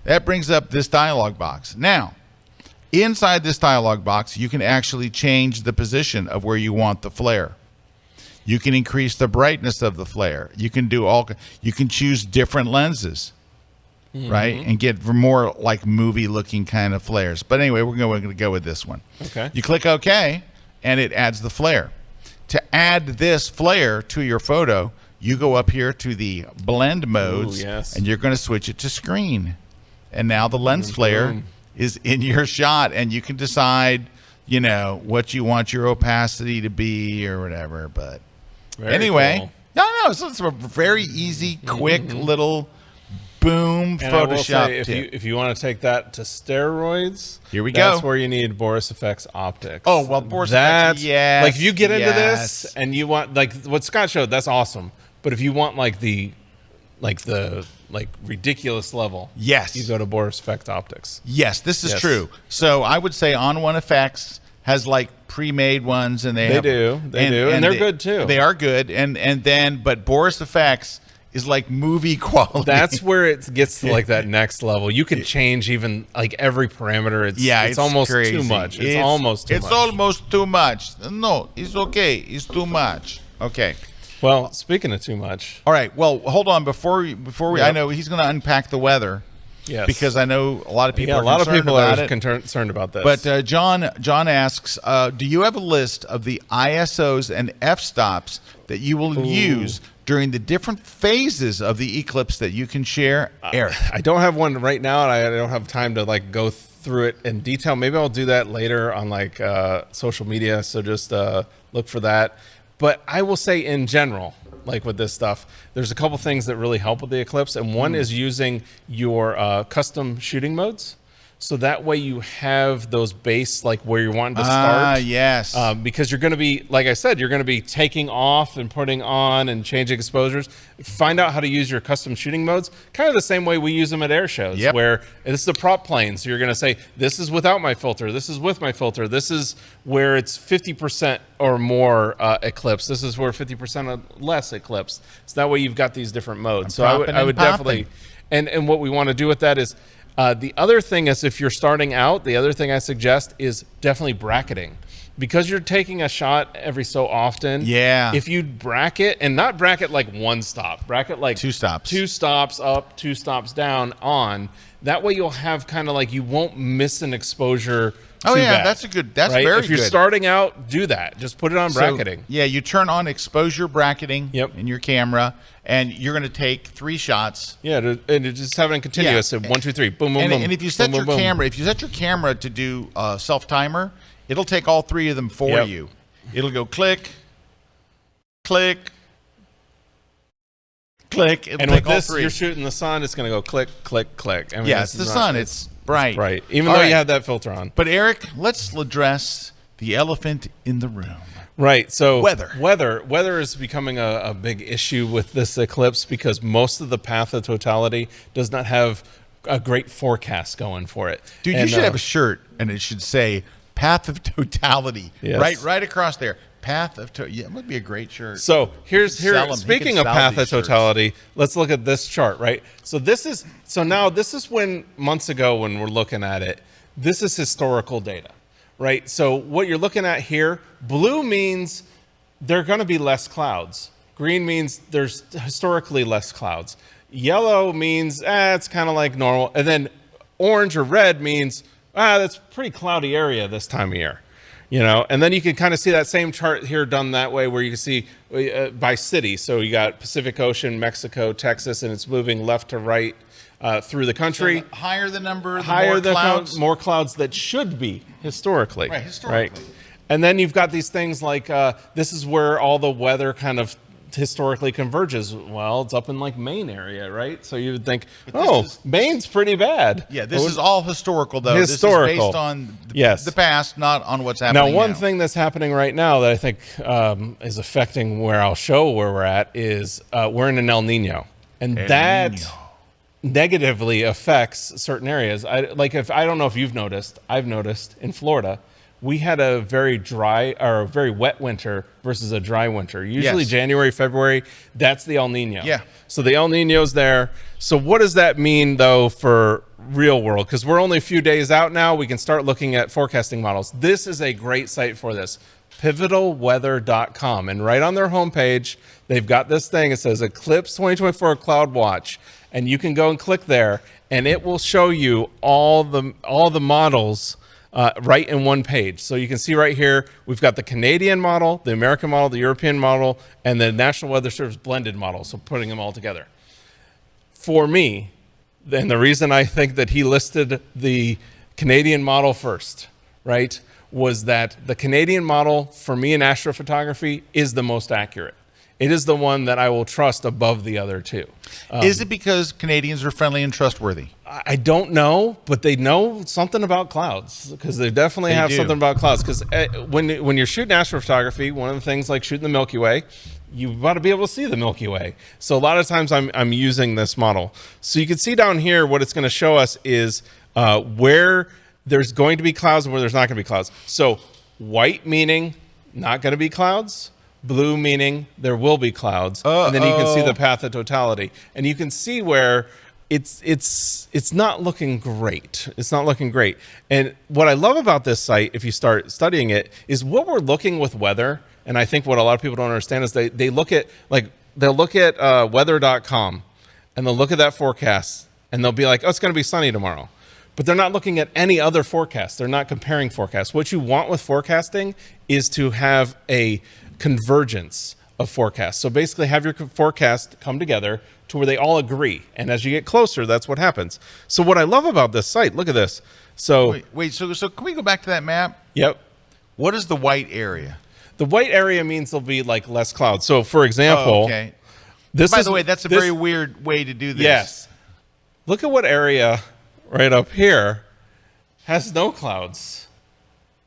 That brings up this dialog box. Now, inside this dialog box, you can actually change the position of where you want the flare. You can increase the brightness of the flare. You can choose different lenses, right? And get more like movie looking kind of flares. But anyway, we're going to go with this one. Okay. You click OK, and it adds the flare. To add this flare to your photo, you go up here to the blend modes, and you're going to switch it to screen. And now the lens flare is in your shot, and you can decide, you know, what you want your opacity to be or whatever. But anyway, cool. no, it's a very easy, quick little boom And Photoshop I will say, tip. if you want to take that to steroids, Here we go. That's where you need Boris Effects optics. Oh, well, Boris Effects, yes, like if you get into yes. this and you want like what Scott showed, that's awesome. But if you want like the ridiculous level, Yes. you go to Boris Effects optics. Yes, this is Yes. true. So I would say On1 Effects has like pre-made ones, and they do, and they're good too. They are good, but Boris Effects is like movie quality. That's where it gets to like that next level. You can change even like every parameter. It's almost crazy. too much. It's almost too much. It's almost too much. No, it's okay. It's too much. Okay. Well, speaking of too much, All right. Well, hold on before we. I know he's going to unpack the weather. yes, Because I know a lot of people. a are lot of concerned people about are it. concerned about this. But John asks, do you have a list of the ISOs and f-stops that you will use during the different phases of the eclipse that you can share? Eric. I don't have one right now, and I don't have time to like go through it in detail. Maybe I'll do that later on like social media. So just look for that. But I will say in general, like with this stuff, there's a couple things that really help with the Eclipse, and one is using your custom shooting modes. So that way you have those base like where you're wanting to start. Yes. Because you're going to be, like I said, you're going to be taking off and putting on and changing exposures. Find out how to use your custom shooting modes, kind of the same way we use them at air shows, where this is the prop plane. So you're going to say, this is without my filter. This is with my filter. This is where it's 50% or more eclipse. This is where 50% less eclipse. So that way you've got these different modes. So I would definitely, and what we want to do with that is, the other thing is, if you're starting out, the other thing I suggest is definitely bracketing. Because you're taking a shot every so often. Yeah. If you bracket, and not bracket like one stop, bracket like two stops. 2 stops up, 2 stops down on. That way you'll have kind of like, you won't miss an exposure. Oh, yeah, bad, that's right? very If you're good. starting out, do that. Just put it on bracketing. So, yeah, you turn on exposure bracketing in your camera, and you're going to take 3 shots. Yeah, and just have it in continuous. So 1, 2, 3, boom, boom, boom. And if you set your camera, to do self timer, it'll take all 3 of them for you. It'll go click, click, click. It'll and take with this, all 3. you're shooting the sun. It's going to go click, click, click. I mean, Yeah, it's the sun. It's bright. Right. Even All though right. you have that filter on. But Eric, let's address the elephant in the room. Right. So Weather is becoming a big issue with this eclipse because most of the path of totality does not have a great forecast going for it. Dude, you should have a shirt, and it should say "Path of Totality" right across there. Path of it would be a great shirt. So here's Sell 'em. speaking He of can sell path of these shirts. totality, let's look at this chart, right? So this is when months ago when we're looking at it, this is historical data, right? So what you're looking at here, blue means there are going to be less clouds. Green means there's historically less clouds. Yellow means it's kind of like normal, and then orange or red means that's a pretty cloudy area this time of year. You know, and then you can kind of see that same chart here done that way where you can see by city. So you got Pacific Ocean, Mexico, Texas, and it's moving left to right through the country. So the higher the number, the Higher more the clouds. more clouds that should be historically. Right, historically. Right? And then you've got these things like this is where all the weather kind of historically converges. Well, it's up in like Maine area, right? So you would think, Maine's pretty bad. Yeah, this is all historical, though. Historical. This is based on the past, not on what's happening now. One thing that's happening right now that I think is affecting where I'll show where we're at is we're in an El Nino. And that negatively affects certain areas. I don't know if you've noticed, I've noticed in Florida, we had a very dry or a very wet winter versus a dry winter. Usually January, February, that's the El Nino. Yeah. So the El Nino's there. So what does that mean though for real world? Because we're only a few days out now. We can start looking at forecasting models. This is a great site for this. Pivotalweather.com. And right on their homepage, they've got this thing. It says Eclipse 2024 Cloud Watch. And you can go and click there and it will show you all the models right in one page. So you can see right here, we've got the Canadian model, the American model, the European model, and the National Weather Service blended model. So putting them all together. For me, and the reason I think that he listed the Canadian model first, right, was that the Canadian model for me in astrophotography is the most accurate. It is the one that I will trust above the other two. Is it because Canadians are friendly and trustworthy? I don't know, but they know something about clouds because they definitely have something about clouds. Because when you're shooting astrophotography, one of the things like shooting the Milky Way, you've got to be able to see the Milky Way. So a lot of times I'm using this model. So you can see down here what it's going to show us is where there's going to be clouds and where there's not going to be clouds. So white meaning not going to be clouds. Blue meaning there will be clouds, and then you can see the path of totality, and you can see where it's not looking great. It's not looking great. And what I love about this site, if you start studying it, is what we're looking with weather. And I think what a lot of people don't understand is they look at they'll look at weather.com, and they'll look at that forecast, and they'll be like, oh, it's going to be sunny tomorrow. But they're not looking at any other forecast. They're not comparing forecasts. What you want with forecasting is to have a convergence of forecasts. So basically have your forecast come together to where they all agree. And as you get closer, that's what happens. So what I love about this site, look at this. So so can we go back to that map? Yep. What is the white area? The white area means there'll be like less clouds. So for example, by the way, that's a very weird way to do this. Yes. Look at what area right up here has no clouds.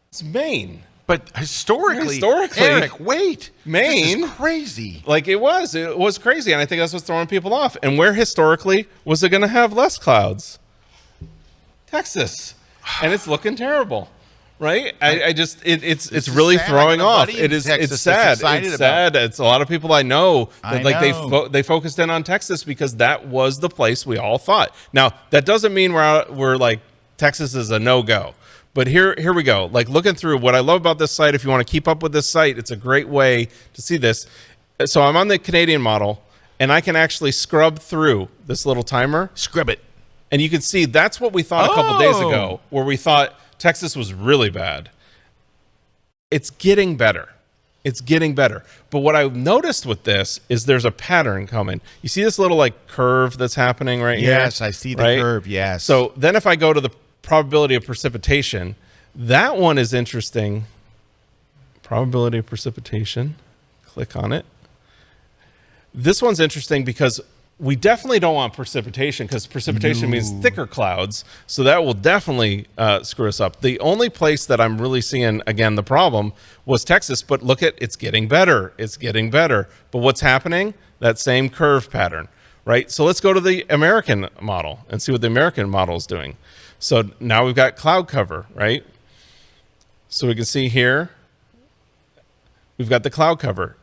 It's Maine. But historically, Erik, wait, Maine, this is crazy. Like it was crazy, and I think that's what's throwing people off. And where historically was it going to have less clouds? Texas, and it's looking terrible, right? It's really throwing off. It's sad. It's sad. It's a lot of people I know that they focused in on Texas because that was the place we all thought. Now that doesn't mean we're like Texas is a no-go. But here we go. Like looking through what I love about this site, if you want to keep up with this site, it's a great way to see this. So I'm on the Canadian model, and I can actually scrub through this little timer. Scrub it. And you can see that's what we thought a couple days ago, where we thought Texas was really bad. It's getting better. It's getting better. But what I've noticed with this is there's a pattern coming. You see this little like curve that's happening right here? Yes, I see the curve, yes. So then if I go to the probability of precipitation, that one is interesting. Probability of precipitation, click on it. This one's interesting because we definitely don't want precipitation because precipitation means thicker clouds. So that will definitely screw us up. The only place that I'm really seeing, again, the problem was Texas, but look at, it's getting better. It's getting better. But what's happening? That same curve pattern, right? So let's go to the American model and see what the American model is doing. So now we've got cloud cover, right? So we can see here, we've got the cloud cover.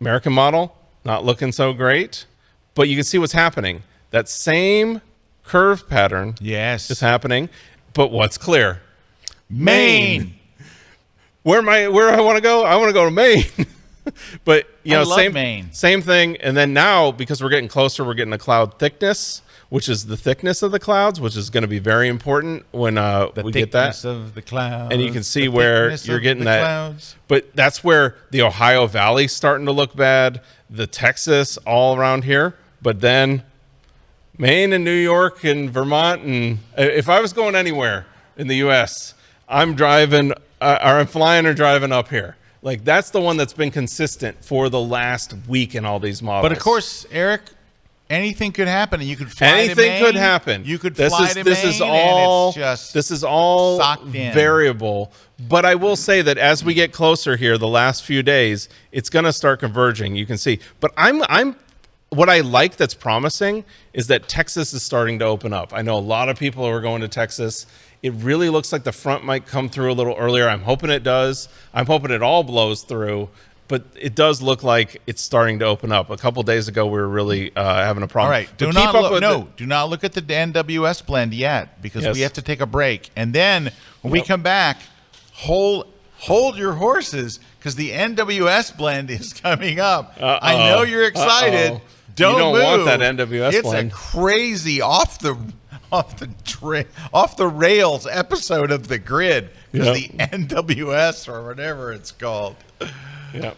American model, not looking so great, but you can see what's happening. That same curve pattern is happening, but what's clear? Maine. Where I want to go? I want to go to Maine. But you know, same thing. And then now, because we're getting closer, we're getting the cloud thickness, which is the thickness of the clouds, which is going to be very important when we get that. The thickness of the clouds. And you can see where you're getting that. Clouds. But that's where the Ohio Valley's starting to look bad, the Texas all around here. But then Maine and New York and Vermont, and if I was going anywhere in the U.S., I'm driving, or I'm flying or driving up here. Like, that's the one that's been consistent for the last week in all these models. But of course, Erik, anything could happen, and you could fly to Maine. Anything could happen. You could fly to Maine, this is all, and it's just this is all socked in. variable. But I will say that as we get closer here, the last few days, it's going to start converging. You can see. But what I like that's promising is that Texas is starting to open up. I know a lot of people are going to Texas. It really looks like the front might come through a little earlier. I'm hoping it does. I'm hoping it all blows through. But it does look like it's starting to open up. A couple days ago, we were really having a problem. All right, do not look at the NWS blend yet, because we have to take a break. And then when we come back, hold your horses, because the NWS blend is coming up. I know you're excited. Don't move. Want that NWS blend. It's a crazy off the rails episode of the grid, because the NWS or whatever it's called. Yeah.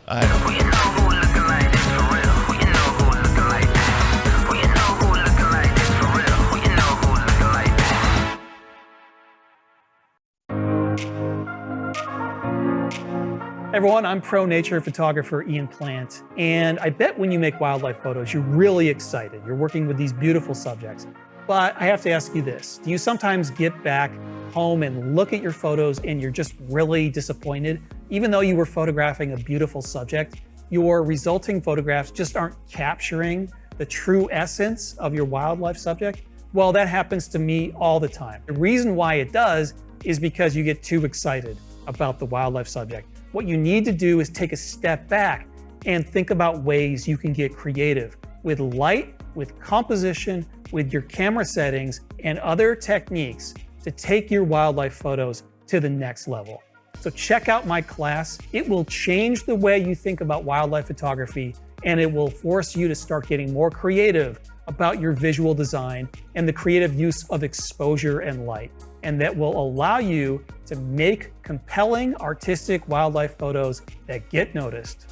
Everyone, I'm pro nature photographer Ian Plant, and I bet when you make wildlife photos, you're really excited. You're working with these beautiful subjects. But I have to ask you this. Do you sometimes get back home and look at your photos and you're just really disappointed? Even though you were photographing a beautiful subject, your resulting photographs just aren't capturing the true essence of your wildlife subject? Well, that happens to me all the time. The reason why it does is because you get too excited about the wildlife subject. What you need to do is take a step back and think about ways you can get creative with light, with composition, with your camera settings, and other techniques to take your wildlife photos to the next level. So check out my class. It will change the way you think about wildlife photography, and it will force you to start getting more creative about your visual design and the creative use of exposure and light. And that will allow you to make compelling artistic wildlife photos that get noticed.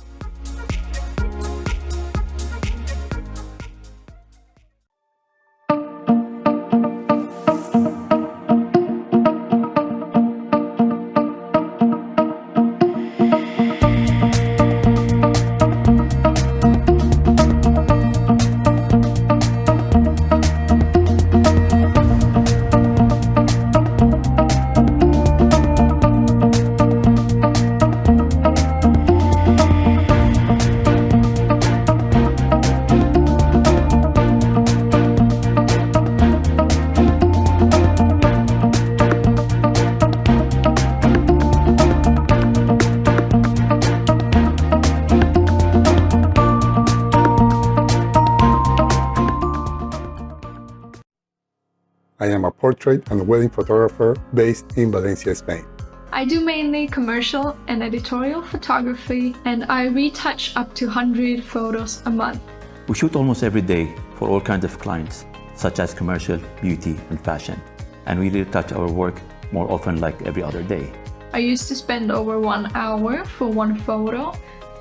I am a portrait and wedding photographer based in Valencia, Spain. I do mainly commercial and editorial photography, and I retouch up to 100 photos a month. We shoot almost every day for all kinds of clients, such as commercial, beauty, and fashion. And we retouch our work more often, like every other day. I used to spend over 1 hour for one photo.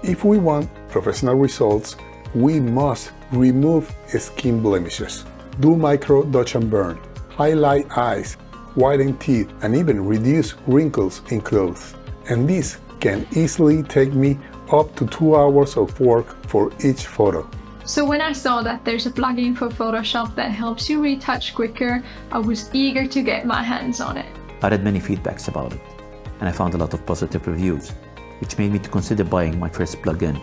If we want professional results, we must remove skin blemishes, do micro dodge and burn, highlight eyes, widen teeth, and even reduce wrinkles in clothes. And this can easily take me up to 2 hours of work for each photo. So when I saw that there's a plugin for Photoshop that helps you retouch quicker, I was eager to get my hands on it. I read many feedbacks about it, and I found a lot of positive reviews, which made me to consider buying my first plugin.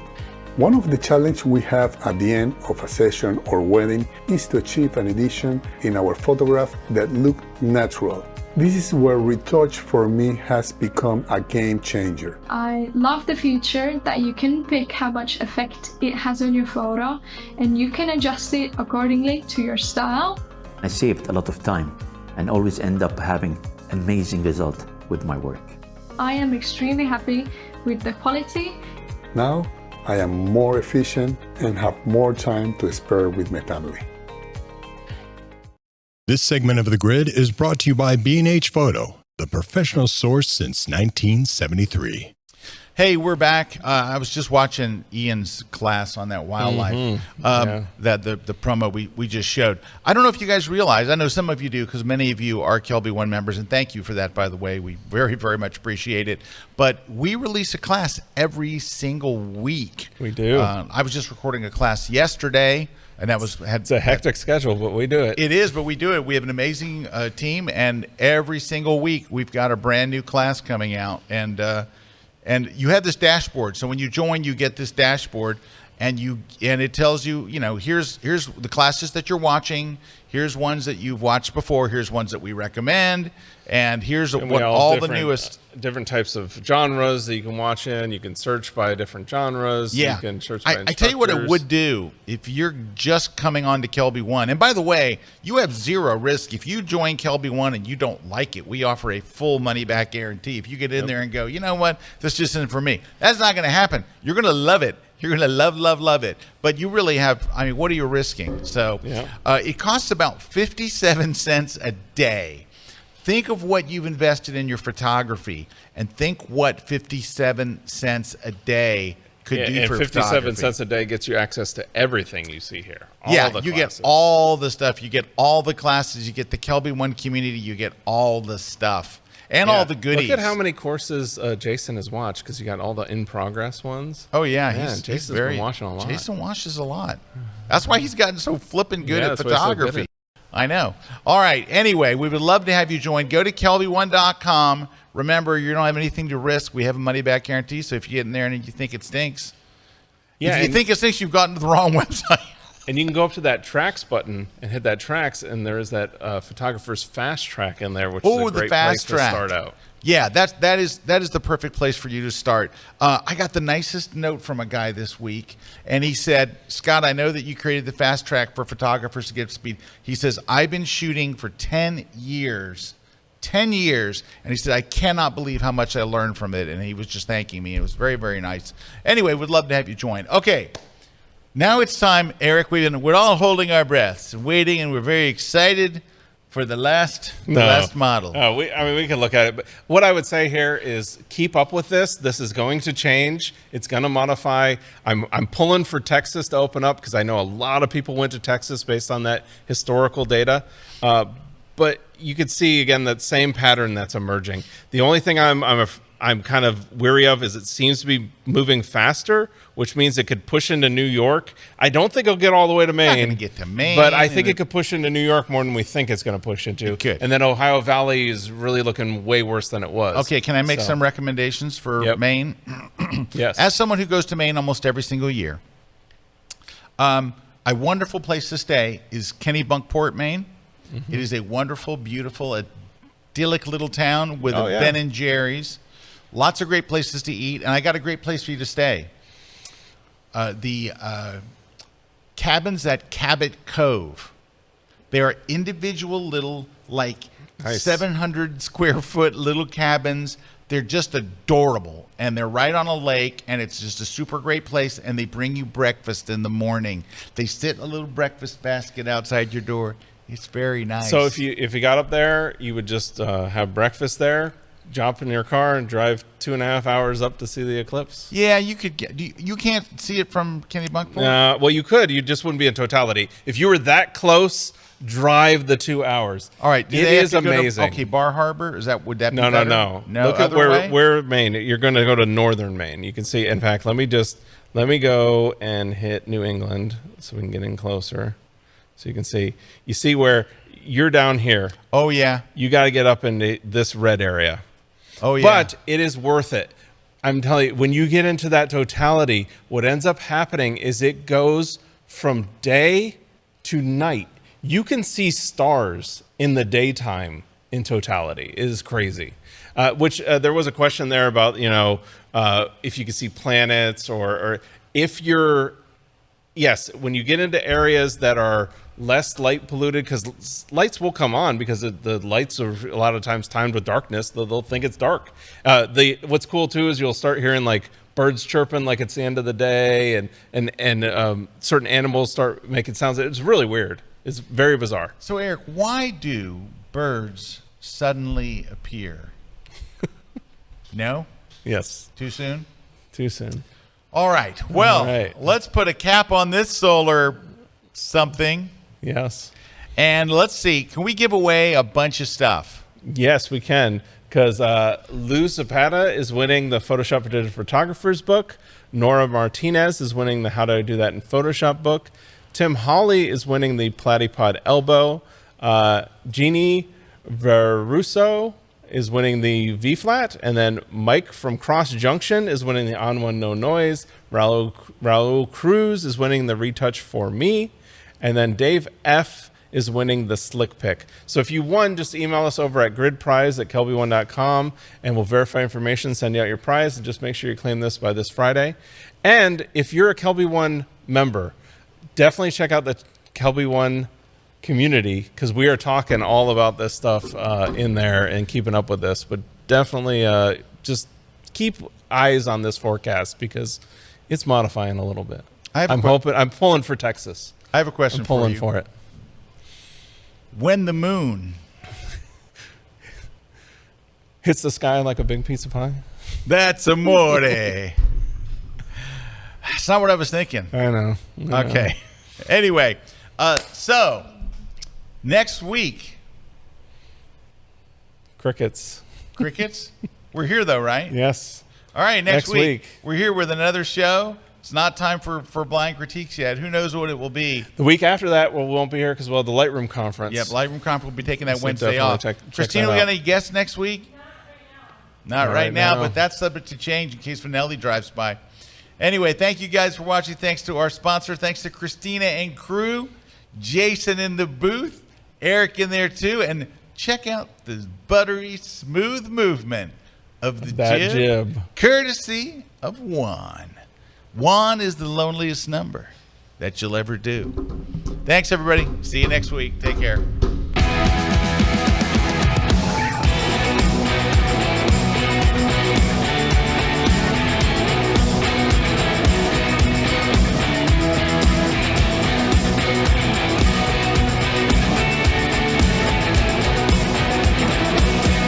One of the challenges we have at the end of a session or wedding is to achieve an edition in our photograph that looks natural. This is where retouch for me has become a game changer. I love the feature that you can pick how much effect it has on your photo, and you can adjust it accordingly to your style. I saved a lot of time and always end up having amazing result with my work. I am extremely happy with the quality. Now, I am more efficient and have more time to spare with my family. This segment of The Grid is brought to you by B&H Photo, the professional source since 1973. Hey, we're back. I was just watching Ian's class on that wildlife, that the promo we just showed. I don't know if you guys realize, I know some of you do because many of you are Kelby One members, and thank you for that, by the way. We very, very much appreciate it. But we release a class every single week. We do. I was just recording a class yesterday, and that was... It's a hectic schedule, but we do it. It is, but we do it. We have an amazing team, and every single week we've got a brand new class coming out, and you have this dashboard. So when you join, you get this dashboard, and it tells you, here's the classes that you're watching, here's ones that you've watched before, here's ones that we recommend, and here's what all the newest different types of genres that you can watch in. You can search by different genres. Yeah. You can search by I tell you what it would do if you're just coming on to Kelby One. And by the way, you have zero risk. If you join Kelby One and you don't like it, we offer a full money back guarantee. If you get in there and go, you know what, this just isn't for me, that's not going to happen. You're going to love it. You're going to love it. But you really have, what are you risking? So it costs about 57 cents a day. Think of what you've invested in your photography and think what 57 cents a day could do for 57 photography. cents a day gets you access to everything you see here. You get all the stuff. You get all the classes. You get the Kelby One community. You get all the stuff. And all the goodies. Look at how many courses Jason has watched, because you got all the in-progress ones. Oh, yeah. Jason's been watching a lot. Jason watches a lot. That's why he's gotten so flippin' good at that's why he's so good photography. I know. All right. Anyway, we would love to have you join. Go to kelby1.com. Remember, you don't have anything to risk. We have a money-back guarantee, so if you get in there and you think it stinks, if you think it stinks, you've gotten to the wrong website. And you can go up to that tracks button and hit that tracks, and there is that photographer's fast track in there, which is a great place to start out. Yeah, that is the perfect place for you to start. I got the nicest note from a guy this week, and he said, Scott, I know that you created the fast track for photographers to get speed. He says, I've been shooting for 10 years. 10 years. And he said, I cannot believe how much I learned from it. And he was just thanking me. It was very, very nice. Anyway, we'd love to have you join. Okay. Now it's time, Erik. We're all holding our breaths and waiting, and we're very excited for the last model. We can look at it. But what I would say here is keep up with this. This is going to change. It's going to modify. I'm pulling for Texas to open up because I know a lot of people went to Texas based on that historical data. But you could see, again, that same pattern that's emerging. The only thing I'm kind of weary of is it seems to be moving faster, which means it could push into New York. I don't think it'll get all the way to Maine. Not going to get to Maine. But I think it could push into New York more than we think it's going to push into. It could. And then Ohio Valley is really looking way worse than it was. Okay, can I make some recommendations for Maine? Yes. As someone who goes to Maine almost every single year, a wonderful place to stay is Kennebunkport, Maine. Mm-hmm. It is a wonderful, beautiful, idyllic little town with a Ben and Jerry's. Lots of great places to eat, and I got a great place for you to stay. The cabins at Cabot Cove. They are individual little, nice 700 square foot little cabins. They're just adorable, and they're right on a lake, and it's just a super great place, and they bring you breakfast in the morning. They sit a little breakfast basket outside your door. It's very nice. So if you got up there, you would just have breakfast there, jump in your car, and drive 2.5 hours up to see the eclipse. Yeah, you could you can't see it from Kennebunkport? Well, you could. You just wouldn't be in totality. If you were that close, drive the 2 hours. All right. It is amazing. Okay, Bar Harbor? Would that be No. better? No. Look at way? where Maine. You're going to go to northern Maine. You can see. In fact, let me go and hit New England so we can get in closer. So you can see. You see where you're down here. Oh, yeah. You got to get up into this red area. Oh, yeah. But it is worth it. I'm telling you, when you get into that totality, what ends up happening is it goes from day to night. You can see stars in the daytime in totality. It is crazy. There was a question there about, if you can see planets or if you're, yes, when you get into areas that are less light polluted, because lights will come on because the lights are a lot of times timed with darkness. They'll think it's dark. What's cool too is you'll start hearing like birds chirping like it's the end of the day, and certain animals start making sounds. It's really weird. It's very bizarre. So Erik, why do birds suddenly appear? No? Yes. Too soon? Too soon. All right. Well, let's put a cap on this solar something. Yes. And let's see. Can we give away a bunch of stuff? Yes, we can. Because Lou Zapata is winning the Photoshop for Digital Photographers book. Nora Martinez is winning the How to Do That in Photoshop book. Tim Hawley is winning the Platypod Elbow. Jeannie Veruso is winning the V-Flat. And then Mike from Cross Junction is winning the On1 No Noise. Raul Cruz is winning the Retouch for Me. And then Dave F. is winning the Slick Pick. So if you won, just email us over at gridprize@kelby1.com and we'll verify information, send you out your prize, and just make sure you claim this by this Friday. And if you're a Kelby One member, definitely check out the Kelby One community, because we are talking all about this stuff in there and keeping up with this. But definitely just keep eyes on this forecast, because it's modifying a little bit. I'm pulling for Texas. I have a question I'm pulling for you. for it. When the moon hits the sky like a big piece of pie. That's amore. That's not what I was thinking. I know. Okay. Anyway, so next week. Crickets. We're here though, right? Yes. All right, next week we're here with another show. It's not time for blind critiques yet. Who knows what it will be? The week after that, we won't be here because we'll have the Lightroom conference. Yep, Lightroom conference will be taking that So Wednesday definitely off. check Christina, that we got out. any guests next week? Not right now, but that's subject to change in case Vanelli drives by. Anyway, thank you guys for watching. Thanks to our sponsor. Thanks to Christina and crew. Jason in the booth. Eric in there too. And check out the buttery, smooth movement of the jib. Courtesy of Juan. Juan is the loneliest number that you'll ever do. Thanks, everybody. See you next week. Take care.